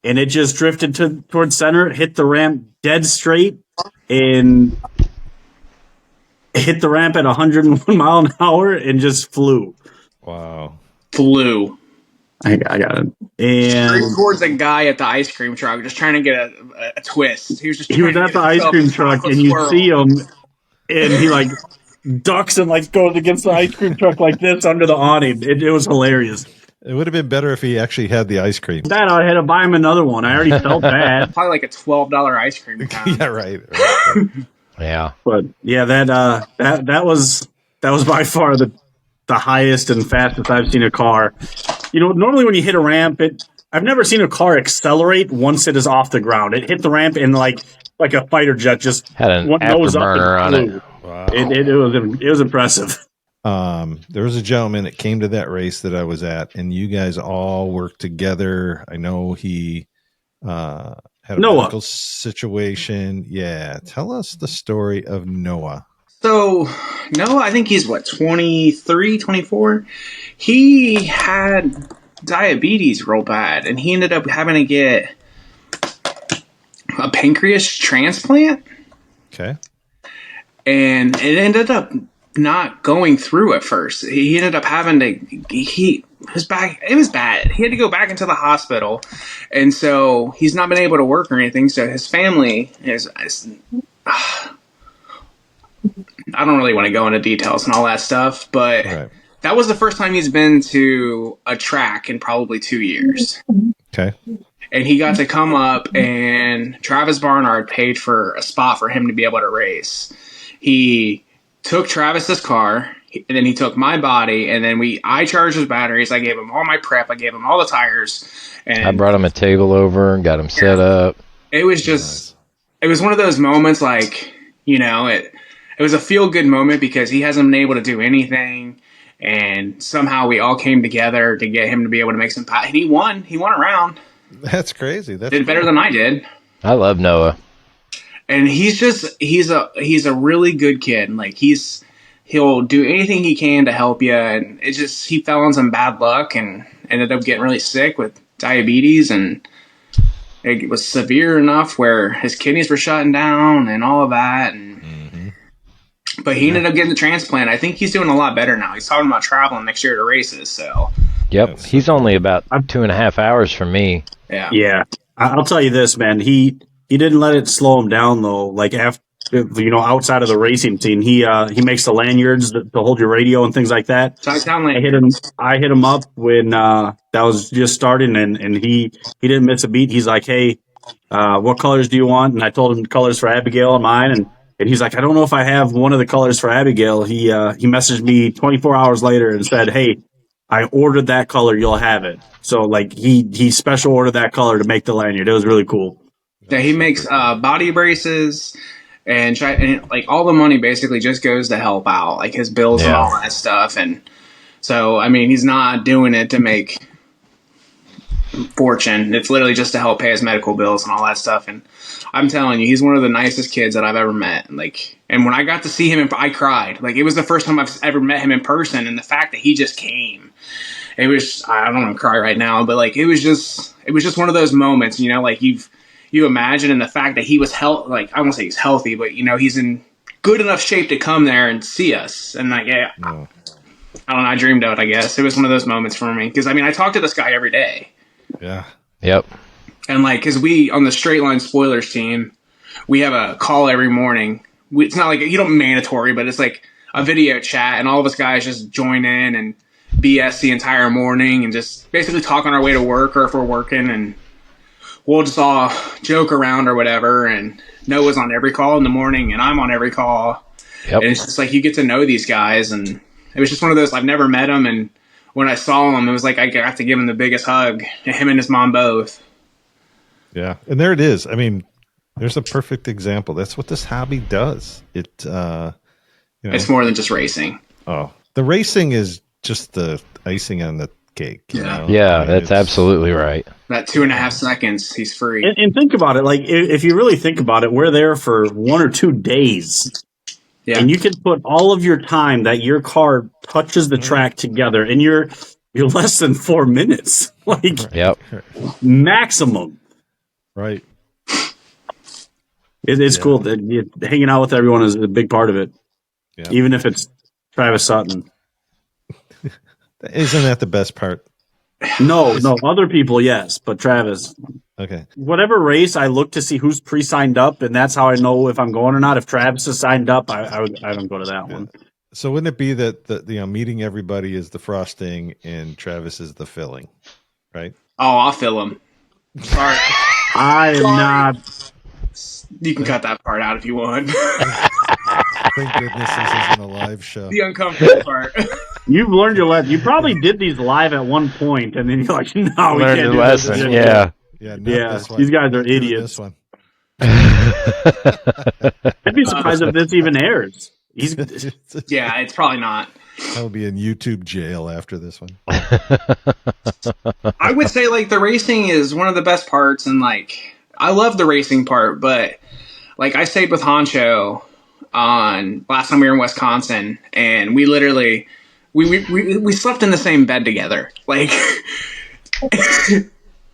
And it just drifted towards center, hit the ramp dead straight, and hit the ramp at 101 mile an hour and just flew. Wow. Flew. I got it. And straight towards a guy at the ice cream truck, just trying to get a twist. He was at the ice cream truck, and you see him, and he like ducks and like goes against the ice cream truck like this under the awning. It was hilarious. It would have been better if he actually had the ice cream. That I had to buy him another one. I already felt bad. Probably like a $12 ice cream. Yeah, right. Yeah, but yeah, that was by far the highest and fastest I've seen a car. You know, normally when you hit a ramp, I've never seen a car accelerate once it is off the ground. It hit the ramp and like a fighter jet just had an afterburner on it. Wow. It was impressive. There was a gentleman that came to that race that I was at, and you guys all worked together. I know he had a medical situation. Yeah, tell us the story of Noah. So, Noah, I think he's 23, 24. He had diabetes real bad, and he ended up having to get a pancreas transplant. Okay. And it ended up not going through at first. He ended up having to, it was bad. He had to go back into the hospital. And so he's not been able to work or anything. So his family is, I don't really want to go into details and all that stuff, but that was the first time he's been to a track in probably 2 years. Okay. And he got to come up, and Travis Barnard paid for a spot for him to be able to race. He took Travis's car, and then he took my body, and then I charged his batteries. I gave him all my prep. I gave him all the tires. And I brought him a table over and got him set up. It was just, it was one of those moments like, it was a feel-good moment because he hasn't been able to do anything. And somehow we all came together to get him to be able to make some and he won. He won a round. That's crazy. Did better than I did. I love Noah. And he's a really good kid. Like he'll do anything he can to help you. And it just, he fell on some bad luck and ended up getting really sick with diabetes, and it was severe enough where his kidneys were shutting down and all of that. And but he ended up getting the transplant. I think he's doing a lot better now. He's talking about traveling next year to races. So yep, he's only about 2.5 hours from me. Yeah. I'll tell you this, man. He didn't let it slow him down though. Like after, outside of the racing scene, he makes the lanyards to hold your radio and things like that. So I hit him up when that was just starting, and he didn't miss a beat. He's like, hey, what colors do you want? And I told him colors for Abigail and mine, and he's like, I don't know if I have one of the colors for Abigail. He messaged me 24 hours later and said, hey, I ordered that color. You'll have it. So like he special ordered that color to make the lanyard. It was really cool. Yeah, he makes body braces and like all the money basically just goes to help out, like his bills and all that stuff. And so, I mean, he's not doing it to make fortune. It's literally just to help pay his medical bills and all that stuff. And I'm telling you, he's one of the nicest kids that I've ever met. Like, and when I got to see him, I cried. Like, it was the first time I've ever met him in person, and the fact that he just came, it was, I don't want to cry right now, but like, it was just one of those moments, like you imagine, and the fact that he was like, I won't say he's healthy, but he's in good enough shape to come there and see us. And like, I don't know, I dreamed of it, I guess. It was one of those moments for me. Cause I mean, I talk to this guy every day. Yeah. Yep. And like, cause we, on the straight line spoilers team, we have a call every morning. It's not like, you don't mandatory, but it's like a video chat, and all of us guys just join in and BS the entire morning and just basically talk on our way to work, or if we're working, and we'll just all joke around or whatever. And Noah's on every call in the morning, and I'm on every call. Yep. And it's just like, you get to know these guys, and it was just one of those, I've never met them, and when I saw him, it was like I got to give him the biggest hug, him and his mom both. Yeah, and there it is. I mean, there's a perfect example. That's what this hobby does. It's more than just racing. Oh, the racing is just the icing on the cake. Yeah, that's absolutely right. That 2.5 seconds, he's free. And think about it. Like, if you really think about it, we're there for 1 or 2 days. Yeah. And you can put all of your time that your car touches the track together, and you're less than 4 minutes. Like, maximum. Right. It's cool that hanging out with everyone is a big part of it. Yeah. Even if it's Travis Sutton. Isn't that the best part? No, other people, yes, but Travis. Okay. Whatever race, I look to see who's pre-signed up, and that's how I know if I'm going or not. If Travis is signed up, I don't go to that one. So wouldn't it be that the meeting everybody is the frosting and Travis is the filling, right? Oh, I'll fill him. Sorry. I am not. You can cut that part out if you want. Thank goodness this isn't a live show. The uncomfortable part. You've learned your lesson. You probably did thes live at one point, and then you're like, "No, we can't do lesson." This. Yeah. These guys are idiots. This one. I'd be surprised if this even airs. Yeah, it's probably not. I will be in YouTube jail after this one. I would say like the racing is one of the best parts, and like I love the racing part, but like I stayed with Honcho on last time we were in Wisconsin, and we literally we slept in the same bed together. Like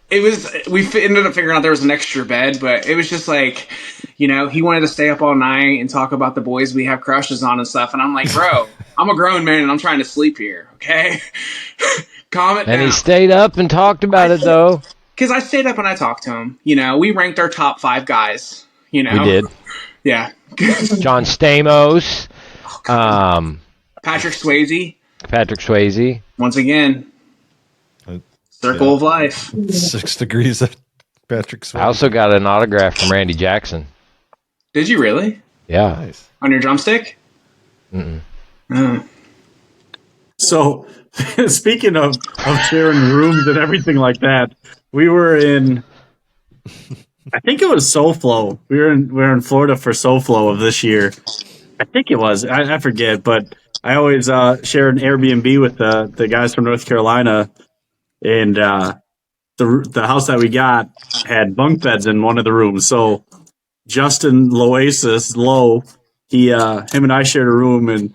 it ended up figuring out there was an extra bed, but it was just like, he wanted to stay up all night and talk about the boys we have crushes on and stuff. And I'm like, bro, I'm a grown man and I'm trying to sleep here. Okay. Calm it down. And he stayed up and talked about it though. Because I stayed up and I talked to him. We ranked our top 5 guys. We did. Yeah. John Stamos. Patrick Swayze. Once again. Circle of life. 6 degrees of Patrick Swayze. I also got an autograph from Randy Jackson. Did you really? Yeah. Nice. On your drumstick? Mm-mm. So, speaking of sharing rooms and everything like that, we were in, I think it was SoFlo. We were in Florida for SoFlo of this year. I think it was. I forget, but I always share an Airbnb with the guys from North Carolina, and the house that we got had bunk beds in one of the rooms. So Justin Lowe, him and I shared a room, and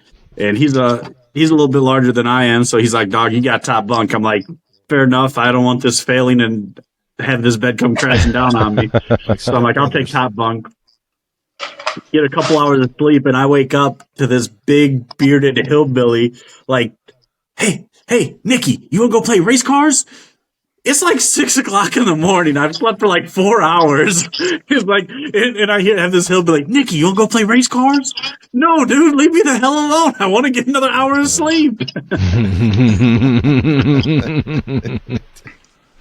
he's a little bit larger than I am, so he's like, dog, you got top bunk. I'm like, fair enough. I don't want this failing and have this bed come crashing down on me. So I'm like, I'll take top bunk. Get a couple hours of sleep, and I wake up to this big bearded hillbilly like, hey, Nikki, you want to go play race cars? It's like 6 o'clock in the morning. I've slept for like 4 hours. He's like, and I have this hillbilly like, Nikki, you want to go play race cars? No, dude, leave me the hell alone. I want to get another hour of sleep.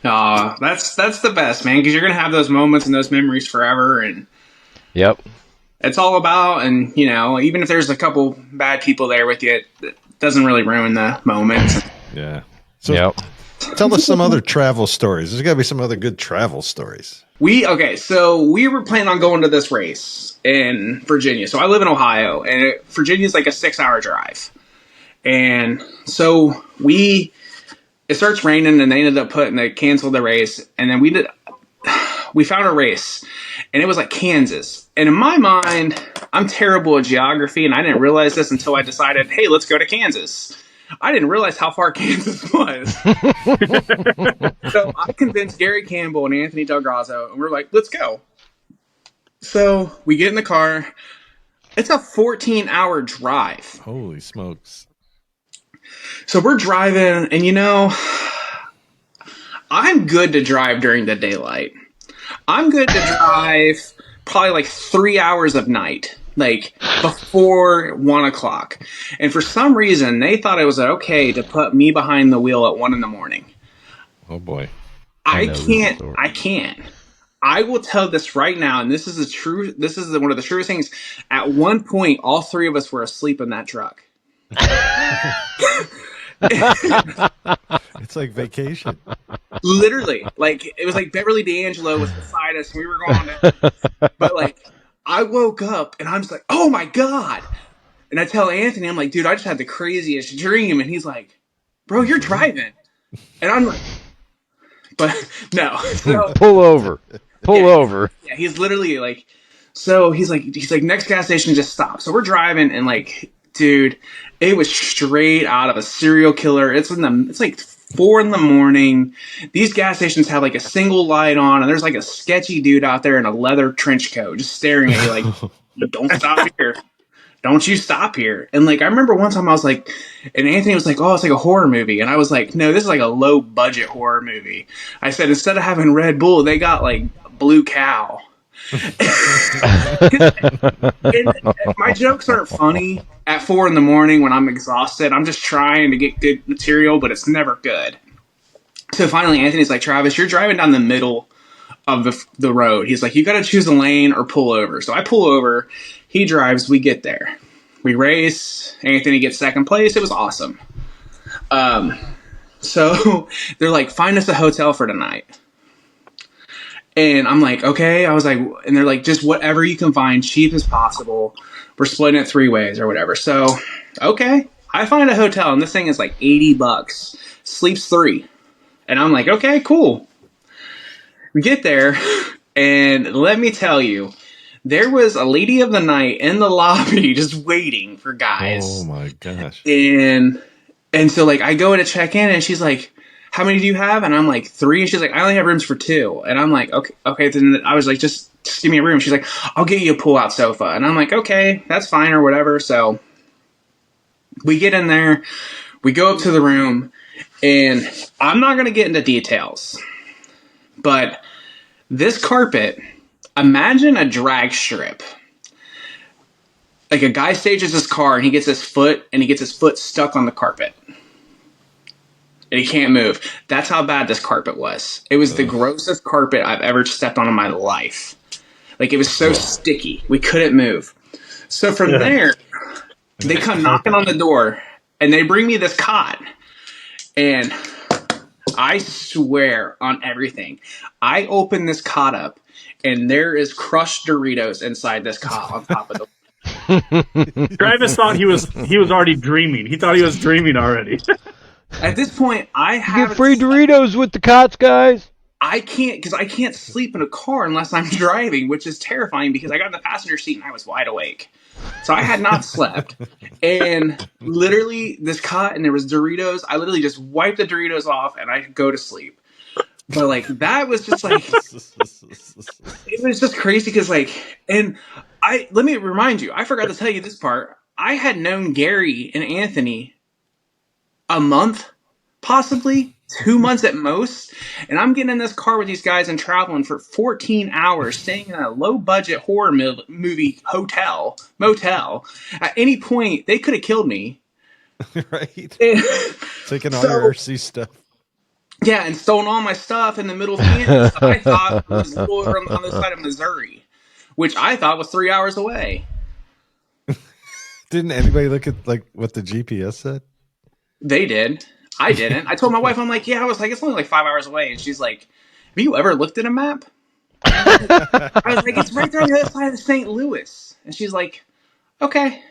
That's the best, man, because you're gonna have those moments and those memories forever, and Yep. it's all about, and even if there's a couple bad people there with you, it doesn't really ruin the moments. Yeah. So Yep. tell us some other travel stories. There's got to be some other good travel stories. So we were planning on going to this race in Virginia. So I live in Ohio, and Virginia's like a 6-hour drive. And so it starts raining, and they ended up they canceled the race. And then we found a race, and it was like Kansas. And in my mind, I'm terrible at geography, and I didn't realize this until I decided, hey, let's go to Kansas. I didn't realize how far Kansas was. So I convinced Gary Campbell and Anthony Del Grazzo, and we're like, let's go. So we get in the car. It's a 14-hour drive. Holy smokes. So we're driving, and I'm good to drive during the daylight. I'm good to drive probably like 3 hours of night, like before 1 o'clock. And for some reason, they thought it was okay to put me behind the wheel at 1 in the morning. Oh boy. I can't. I will tell this right now, and this is one of the truest things. At one point, all 3 of us were asleep in that truck. It's like vacation. Literally, like it was like Beverly D'Angelo was beside us, and we were going. But like, I woke up and I'm just like, "Oh my god!" And I tell Anthony, I'm like, "Dude, I just had the craziest dream," and he's like, "Bro, you're driving," and I'm like, "But no, so, Pull over. Yeah, he's literally like, so he's like, next gas station, just stop. So we're driving, and like, dude, it was straight out of a serial killer. It's like 4 in the morning. These gas stations have like a single light on, and there's like a sketchy dude out there in a leather trench coat just staring at you like, don't stop here. Don't you stop here. And like, I remember one time I was like, and Anthony was like, oh, it's like a horror movie. And I was like, no, this is like a low budget horror movie. I said, instead of having Red Bull, they got like Blue Cow. And my jokes aren't funny at 4 in the morning when I'm exhausted. I'm just trying to get good material, but it's never good. So finally, Anthony's like, Travis, you're driving down the middle of the road. He's like, you got to choose a lane or pull over. So I pull over. He drives. We get there. We race. Anthony gets second place. It was awesome. So they're like, find us a hotel for tonight. And I'm like, okay. I was like, and they're like, just whatever you can find, cheap as possible. We're splitting it 3 ways or whatever. So, okay. I find a hotel, and this thing is like $80. Sleeps 3. And I'm like, okay, cool. We get there, and let me tell you, there was a lady of the night in the lobby just waiting for guys. Oh my gosh. And so like I go to check in, and she's like, how many do you have? And I'm like, 3. And she's like, I only have rooms for 2. And I'm like, okay. Then I was like, just give me a room. She's like, I'll get you a pull-out sofa. And I'm like, okay, that's fine or whatever. So we get in there, we go up to the room, and I'm not going to get into details, but this carpet, imagine a drag strip. Like a guy stages his car and he gets his foot stuck on the carpet. And he can't move. That's how bad this carpet was. It was the grossest carpet I've ever stepped on in my life. Like, it was so sticky. We couldn't move. So from there, they come knocking on the door and they bring me this cot. And I swear on everything, I open this cot up and there is crushed Doritos inside this cot on top of the. Travis thought he was already dreaming. He thought he was dreaming already. At this point, I have get free Doritos with the cots, guys. I can't sleep in a car unless I'm driving, which is terrifying because I got in the passenger seat and I was wide awake. So I had not slept. And literally this cot and there was Doritos. I literally just wiped the Doritos off and I go to sleep. But like, that was just like, it was just crazy because like, and let me remind you, I forgot to tell you this part. I had known Gary and Anthony a month, possibly 2 months at most. And I'm getting in this car with these guys and traveling for 14 hours, staying in a low budget horror movie motel. At any point, they could have killed me. Right. Taking all your RC stuff. Yeah, and stolen all my stuff in the middle of Kansas. I thought was over on the side of Missouri, which I thought was 3 hours away. Didn't anybody look at like what the GPS said? They did. I didn't. I told my wife, I'm like, yeah, I was like, it's only like 5 hours away. And she's like, have you ever looked at a map? I was like, it's right there on the other side of St. Louis. And she's like, okay,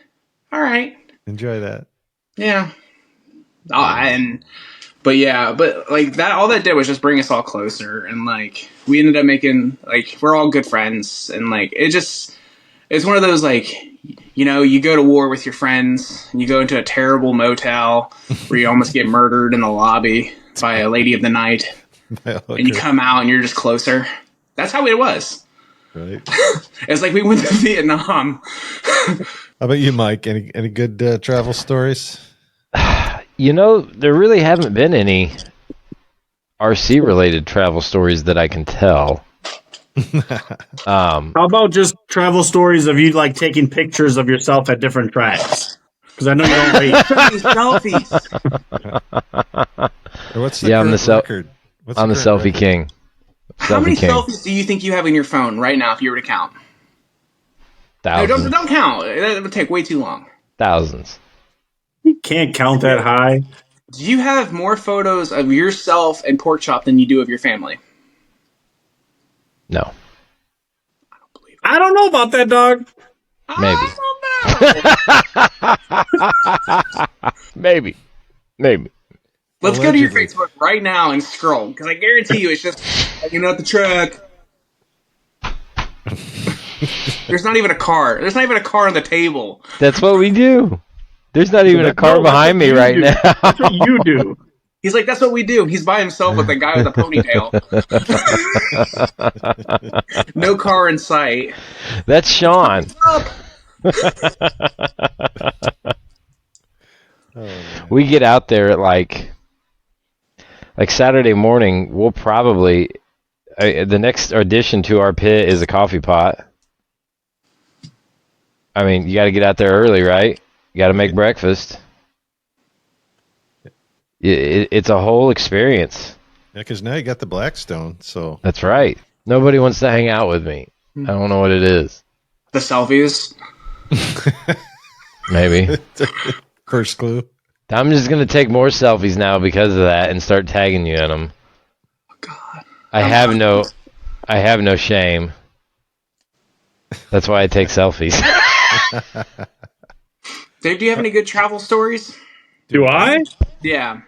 all right. Enjoy that. Yeah. But like that, all that did was just bring us all closer. And like, we ended up making, like, we're all good friends. And like, it's one of those, like, you know, you go to war with your friends and you go into a terrible motel where you almost get murdered in the lobby by a lady of the night. And you come out and you're just closer. That's how it was. Right. It's like we went to Vietnam. How about you, Mike? Any good travel stories? You know, there really haven't been any RC related travel stories that I can tell. How about just travel stories of you like taking pictures of yourself at different tracks? Because I know you don't rate. Selfies. What's the record? I'm the selfie king. How many selfies do you think you have in your phone right now if you were to count? Thousands. No, don't count. That would take way too long. Thousands. You can't count that high. Do you have more photos of yourself and pork chop than you do of your family? No. I don't know about that, dog. Maybe. Maybe. Let's go to your Facebook right now and scroll, because I guarantee you it's just hanging out the truck. There's not even a car. There's not even a car on the table. That's what we do. There's not even a car behind me right now. That's what you do. He's like, that's what we do. He's by himself with a guy with a ponytail. No car in sight. That's Sean. We get out there at like Saturday morning. We'll probably the next addition to our pit is a coffee pot. I mean, you got to get out there early, right? You got to make breakfast. It's a whole experience. Yeah, because now you got the Blackstone, so that's right. Nobody wants to hang out with me. I don't know what it is. The selfies. Maybe. First clue. I'm just gonna take more selfies now because of that and start tagging you in them. Oh, God. I have no shame. That's why I take selfies. Dave, do you have any good travel stories? Do I? Yeah.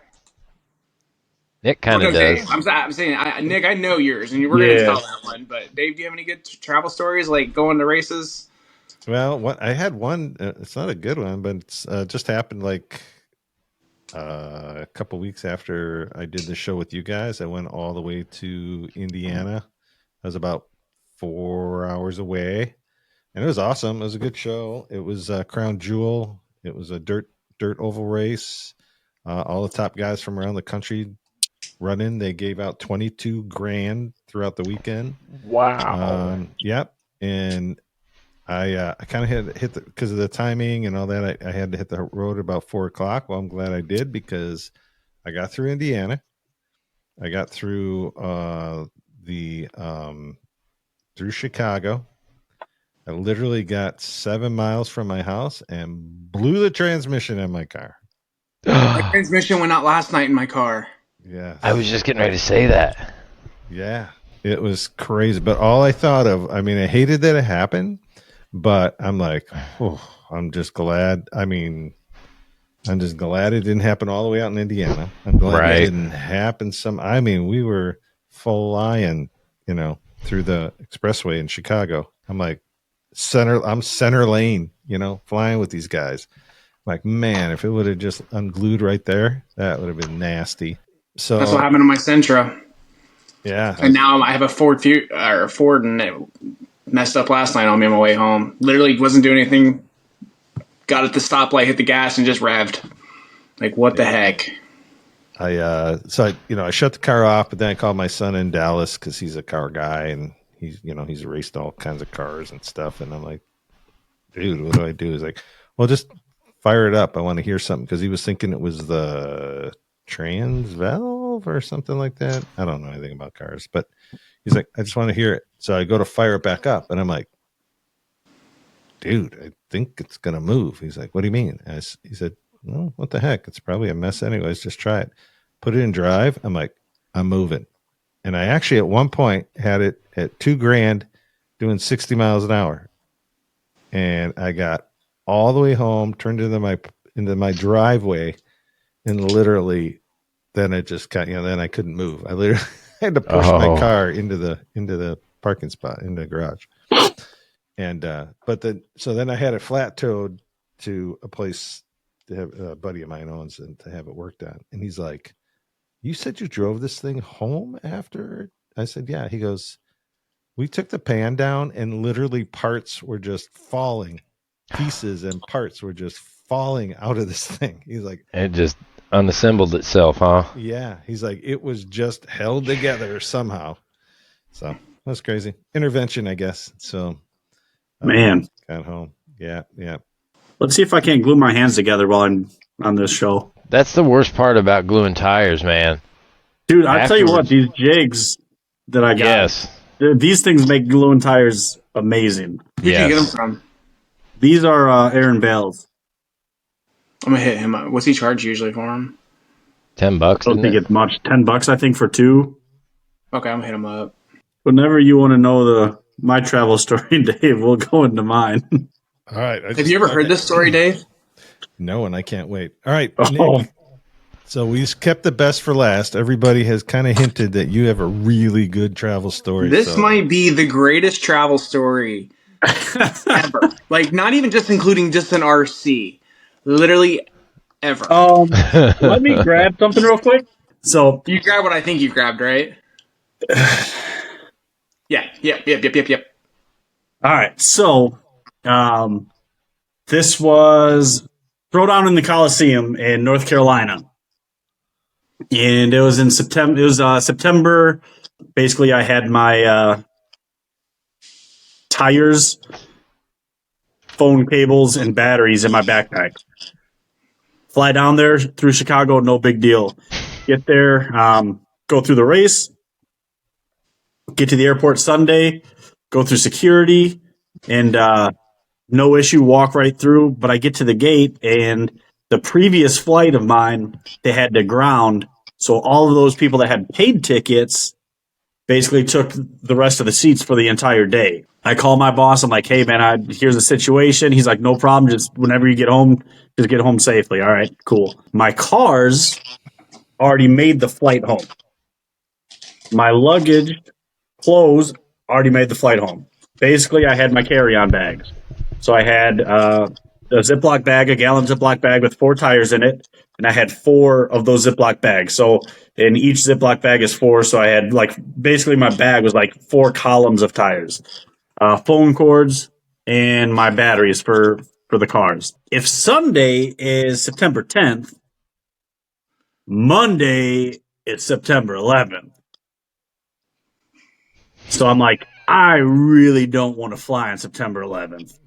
Nick kind of does. I'm saying, Nick, I know yours, and we're going to tell that one. But Dave, do you have any good travel stories, like going to races? Well, I had one. It's not a good one, but it's just happened like a couple weeks after I did the show with you guys, I went all the way to Indiana. I was about 4 hours away, and it was awesome. It was a good show. It was Crown Jewel. It was a dirt oval race. All the top guys from around the country running. They gave out 22 grand throughout the weekend. Wow. Yep. And I kind of had hit because of the timing and all that. I had to hit the road about 4:00. Well, I'm glad I did because I got through Indiana. I got through through Chicago. I literally got 7 miles from my house and blew the transmission in my car. My transmission went out last night in my car. Yeah. I was just getting ready to say that. Yeah. It was crazy. But all I thought of, I mean, I hated that it happened, but I'm like, oh, I'm just glad. I mean, I'm just glad it didn't happen all the way out in Indiana. I'm glad it didn't happen we were flying, through the expressway in Chicago. I'm like, center lane, flying with these guys. Like, man, if it would have just unglued right there, that would have been nasty. So that's what happened to my Sentra. Yeah. And now I have a Ford, and it messed up last night on me on my way home. Literally wasn't doing anything. Got at the stoplight, hit the gas, and just revved. Like, what the heck? I shut the car off, but then I called my son in Dallas because he's a car guy and he's raced all kinds of cars and stuff. And I'm like, dude, what do I do? He's like, well, just fire it up. I want to hear something because he was thinking it was the trans valve or something like that. I don't know anything about cars, but he's like, I just want to hear it. So I go to fire it back up, and I'm like, dude, I think it's gonna move. He's like, what do you mean? He said, well, what the heck? It's probably a mess anyways. Just try it. Put it in drive. I'm like, I'm moving. And I actually at one point had it at $2,000 doing 60 miles an hour. And I got all the way home, turned into my driveway, and literally then it just got, then I couldn't move. I literally had to push my car into the parking spot, in the garage. And so then I had it flat towed to a place to have a buddy of mine owns and to have it worked on. And he's like, you said you drove this thing home after? I said, yeah. He goes, we took the pan down and literally parts were just falling. Pieces and parts were just falling out of this thing. He's like, it just unassembled itself, huh? Yeah. He's like, it was just held together somehow. So that's crazy. Intervention, I guess. So man, got home. Yeah. Let's see if I can't glue my hands together while I'm on this show. That's the worst part about gluing tires, man. Dude, I tell you what, these jigs that I got, these things make gluing tires amazing. Where'd you get them from? These are Aaron Bales. I'm gonna hit him up. What's he charge usually for them? $10. I don't think it's much. $10, I think, for two. Okay, I'm gonna hit him up. Whenever you want to know my travel story, Dave, we'll go into mine. All right. Have you ever heard this story, Dave? No, and I can't wait. All right, Nick. So we've kept the best for last. Everybody has kind of hinted that you have a really good travel story. This might be the greatest travel story ever. Like, not even just including just an RC. Literally ever. Let me grab something real quick. So you grab what I think you grabbed, right? Yep. All right. So this was Throwdown in the Coliseum in North Carolina. And it was in September. It was September. Basically, I had my tires, phone cables, and batteries in my backpack. Fly down there through Chicago, no big deal. Get there, go through the race, get to the airport Sunday, go through security, and no issue, walk right through. But I get to the gate, and the previous flight of mine, they had to ground. So all of those people that had paid tickets basically took the rest of the seats for the entire day. I call my boss. I'm like, hey, man, here's the situation. He's like, no problem. Just whenever you get home, just get home safely. All right, cool. My cars already made the flight home. My luggage, clothes, already made the flight home. Basically, I had my carry-on bags. So I had a Ziploc bag, a gallon Ziploc bag with 4 tires in it. And I had 4 of those Ziploc bags. So in each Ziploc bag is 4. So I had basically my bag was 4 columns of tires, phone cords, and my batteries for the cars. If Sunday is September 10th, Monday it's September 11th. So I'm like, I really don't want to fly on September 11th.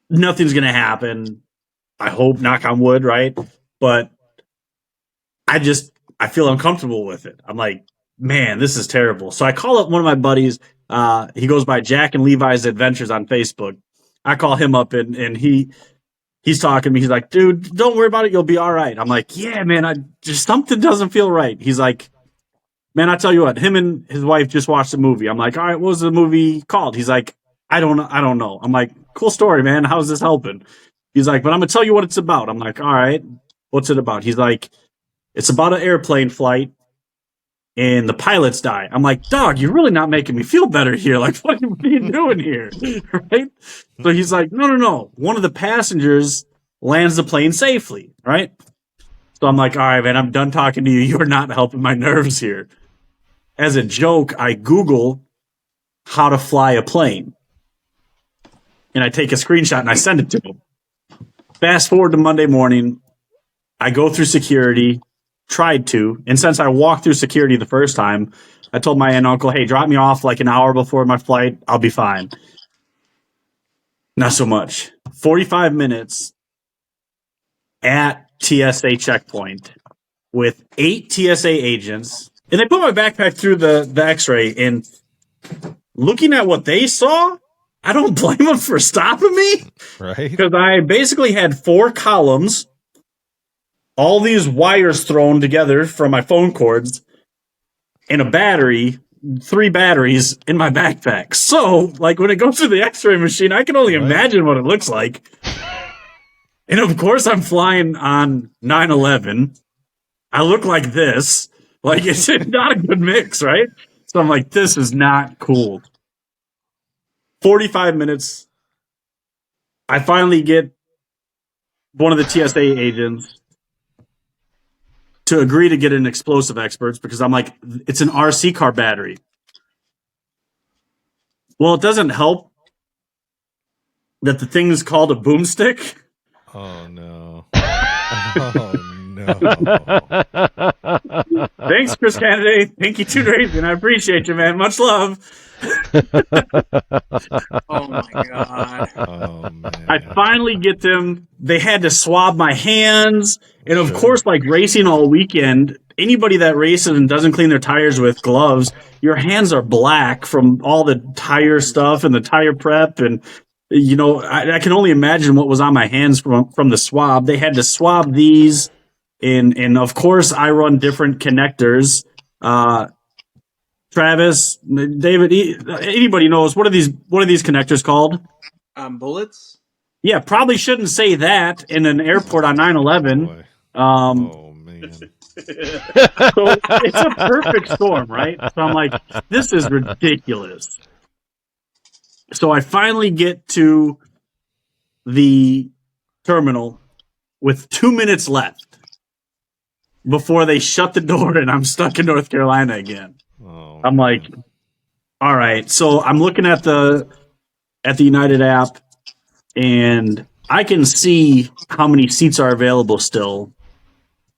Nothing's going to happen. I hope, knock on wood, right? But I feel uncomfortable with it. I'm like, man, this is terrible. So I call up one of my buddies. He goes by Jack and Levi's Adventures on Facebook. I call him up and he's talking to me. He's like, dude, don't worry about it. You'll be all right. I'm like, yeah, man, something doesn't feel right. He's like, man, I tell you what, him and his wife just watched a movie. I'm like, all right, what was the movie called? He's like, I don't know. I'm like, cool story, man. How's this helping? He's like, but I'm going to tell you what it's about. I'm like, all right, what's it about? He's like, it's about an airplane flight and the pilots die. I'm like, dog, you're really not making me feel better here. What are you doing here? Right? So he's like, no. One of the passengers lands the plane safely, right? So I'm like, all right, man, I'm done talking to you. You're not helping my nerves here. As a joke, I Google how to fly a plane. And I take a screenshot and I send it to him. Fast forward to Monday morning. I go through security, tried to. And since I walked through security the first time, I told my aunt and uncle, hey, drop me off an hour before my flight. I'll be fine. Not so much. 45 minutes at TSA checkpoint with 8 TSA agents. And they put my backpack through the x-ray, and looking at what they saw, I don't blame them for stopping me. Right. Because I basically had 4 columns, all these wires thrown together from my phone cords, and a battery, 3 batteries in my backpack. So, when it goes through the x-ray machine, I can only imagine what it looks like. And of course, I'm flying on 9/11. I look like this. It's not a good mix, right? So I'm like, this is not cool. 45 minutes. I finally get one of the TSA agents to agree to get an explosive experts because I'm like, it's an RC car battery. Well, it doesn't help that the thing is called a boomstick. Oh, no. Oh, no. Thanks, Chris Kennedy. Thank you, Tune Racing. I appreciate you, man. Much love. Oh, my God. Oh, man. I finally get them. They had to swab my hands. And, of course, racing all weekend, anybody that races and doesn't clean their tires with gloves, your hands are black from all the tire stuff and the tire prep. And, I can only imagine what was on my hands from the swab. They had to swab these. And of course, I run different connectors. Travis, David, anybody knows what are these connectors called? Bullets? Yeah, probably shouldn't say that in an airport on 9/11. Oh, man. So it's a perfect storm, right? So I'm like, this is ridiculous. So I finally get to the terminal with 2 minutes left before they shut the door and I'm stuck in North Carolina again. Oh, I'm like, all right. So I'm looking at the United app and I can see how many seats are available still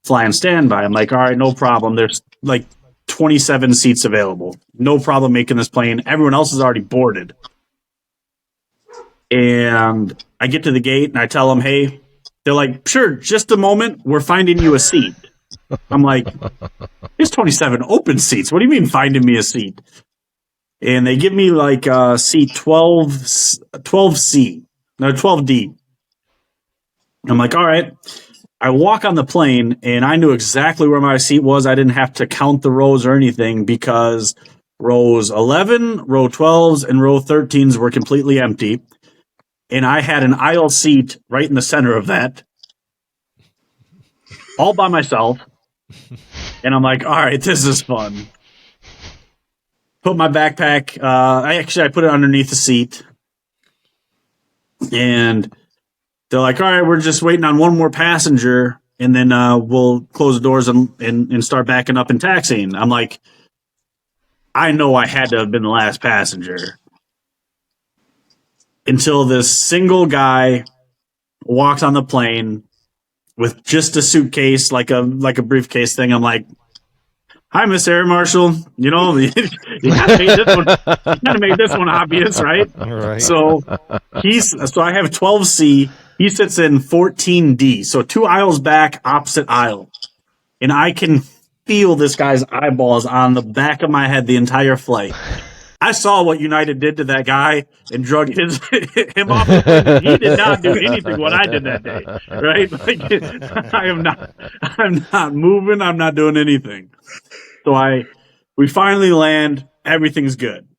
flying standby. I'm like, all right, no problem. There's 27 seats available. No problem making this plane. Everyone else is already boarded. And I get to the gate and I tell them, hey, they're like, sure, just a moment. We're finding you a seat. I'm like, there's 27 open seats. What do you mean finding me a seat? And they give me seat 12C, no, 12D. I'm like, all right. I walk on the plane and I knew exactly where my seat was. I didn't have to count the rows or anything because rows 11, row 12s, and row 13s were completely empty. And I had an aisle seat right in the center of that, all by myself. And I'm like, all right, this is fun. Put my backpack, I put it underneath the seat. And they're like, all right, we're just waiting on one more passenger, and then we'll close the doors and start backing up and taxiing. I'm like, I know I had to have been the last passenger. Until this single guy walks on the plane with just a suitcase, like a briefcase thing. I'm like, hi, Miss Air Marshal. You know, you gotta make this one obvious, right? All right. So I have 12C. He sits in 14D. So 2 aisles back, opposite aisle. And I can feel this guy's eyeballs on the back of my head the entire flight. I saw what United did to that guy and drug him off the plane. He did not do anything what I did that day, right? Like, I'm not moving. I'm not doing anything. So we finally land. Everything's good.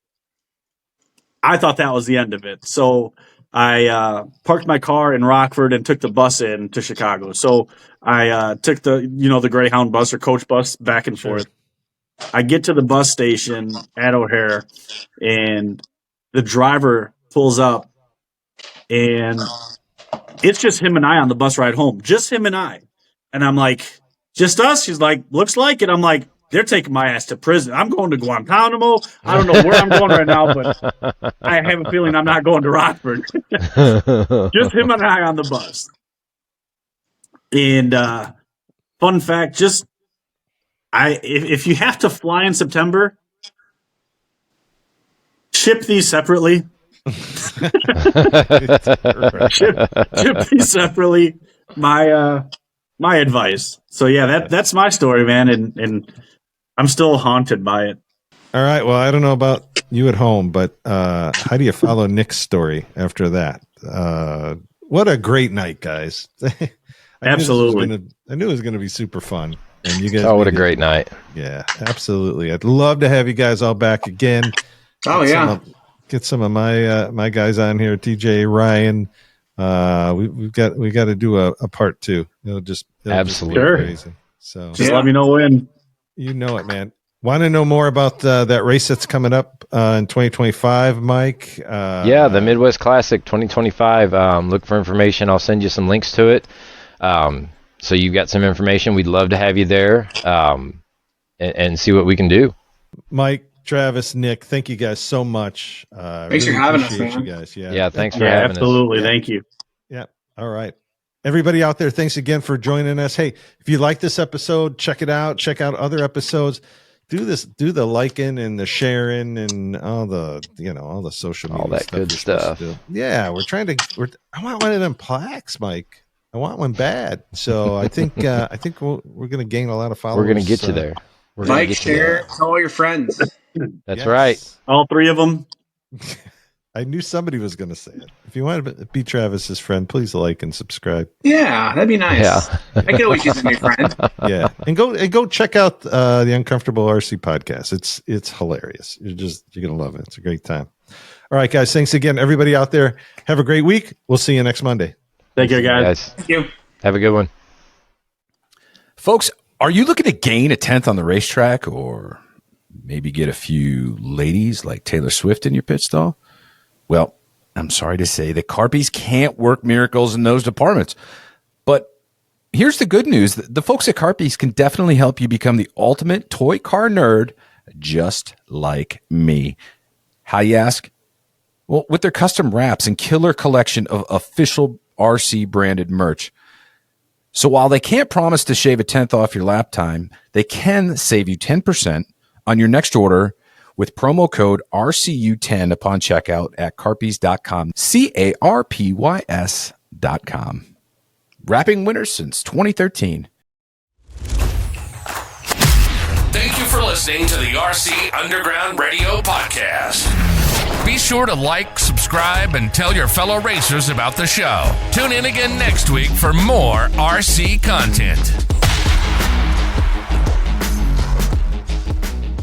I thought that was the end of it. So I parked my car in Rockford and took the bus in to Chicago. So I took the Greyhound bus or coach bus back and forth. I get to the bus station at O'Hare, and the driver pulls up, and it's just him and I on the bus ride home. Just him and I. And I'm like, just us? She's like, looks like it. I'm like, they're taking my ass to prison. I'm going to Guantanamo. I don't know where I'm going right now, but I have a feeling I'm not going to Rockford. Just him and I on the bus. And fun fact, if you have to fly in September, ship these separately. ship these separately. My advice. So yeah, that's my story, man, and I'm still haunted by it. All right. Well, I don't know about you at home, but how do you follow Nick's story after that? What a great night, guys! Absolutely. I knew it was going to be super fun. And you guys, what a great night. Yeah, absolutely. I'd love to have you guys all back again. Get some of my guys on here, TJ, Ryan. We got to do a part 2. Absolutely just crazy. So just let me know when. You know it, man. Want to know more about that race that's coming up in 2025, Mike? The Midwest Classic 2025. Look for information. I'll send you some links to it. So you've got some information. We'd love to have you there and see what we can do. Mike, Travis, Nick, thank you guys so much. Thanks for having us, man. You guys. Yeah, thanks for having us. Absolutely. Thank you. Yeah. All right. Everybody out there, thanks again for joining us. Hey, if you like this episode, check it out. Check out other episodes. Do the liking and the sharing and all the social media, all that good stuff. Yeah, I want one of them plaques, Mike. I want one bad. So I think we're going to gain a lot of followers. We're going to get you there. Like, share, tell all your friends. That's right. All 3 of them. I knew somebody was going to say it. If you want to be Travis's friend, please like and subscribe. Yeah, that'd be nice. Yeah. I could always use a new friend. Yeah, and go check out the Uncomfortable RC podcast. It's hilarious. You're gonna love it. It's a great time. All right, guys. Thanks again, everybody out there. Have a great week. We'll see you next Monday. Take care, guys. Thank you. Have a good one. Folks, are you looking to gain a 10th on the racetrack or maybe get a few ladies like Taylor Swift in your pit stall? Well, I'm sorry to say that Carpies can't work miracles in those departments. But here's the good news. The folks at Carpies can definitely help you become the ultimate toy car nerd, just like me. How, you ask? Well, with their custom wraps and killer collection of official RC branded merch. So while they can't promise to shave a 10th off your lap time, they can save you 10% on your next order with promo code RCU10 upon checkout at carpies.com, CARPYS.com. Wrapping winners since 2013. Thank you for listening to the RC Underground Radio Podcast. Be sure to like, subscribe, and tell your fellow racers about the show. Tune in again next week for more RC content.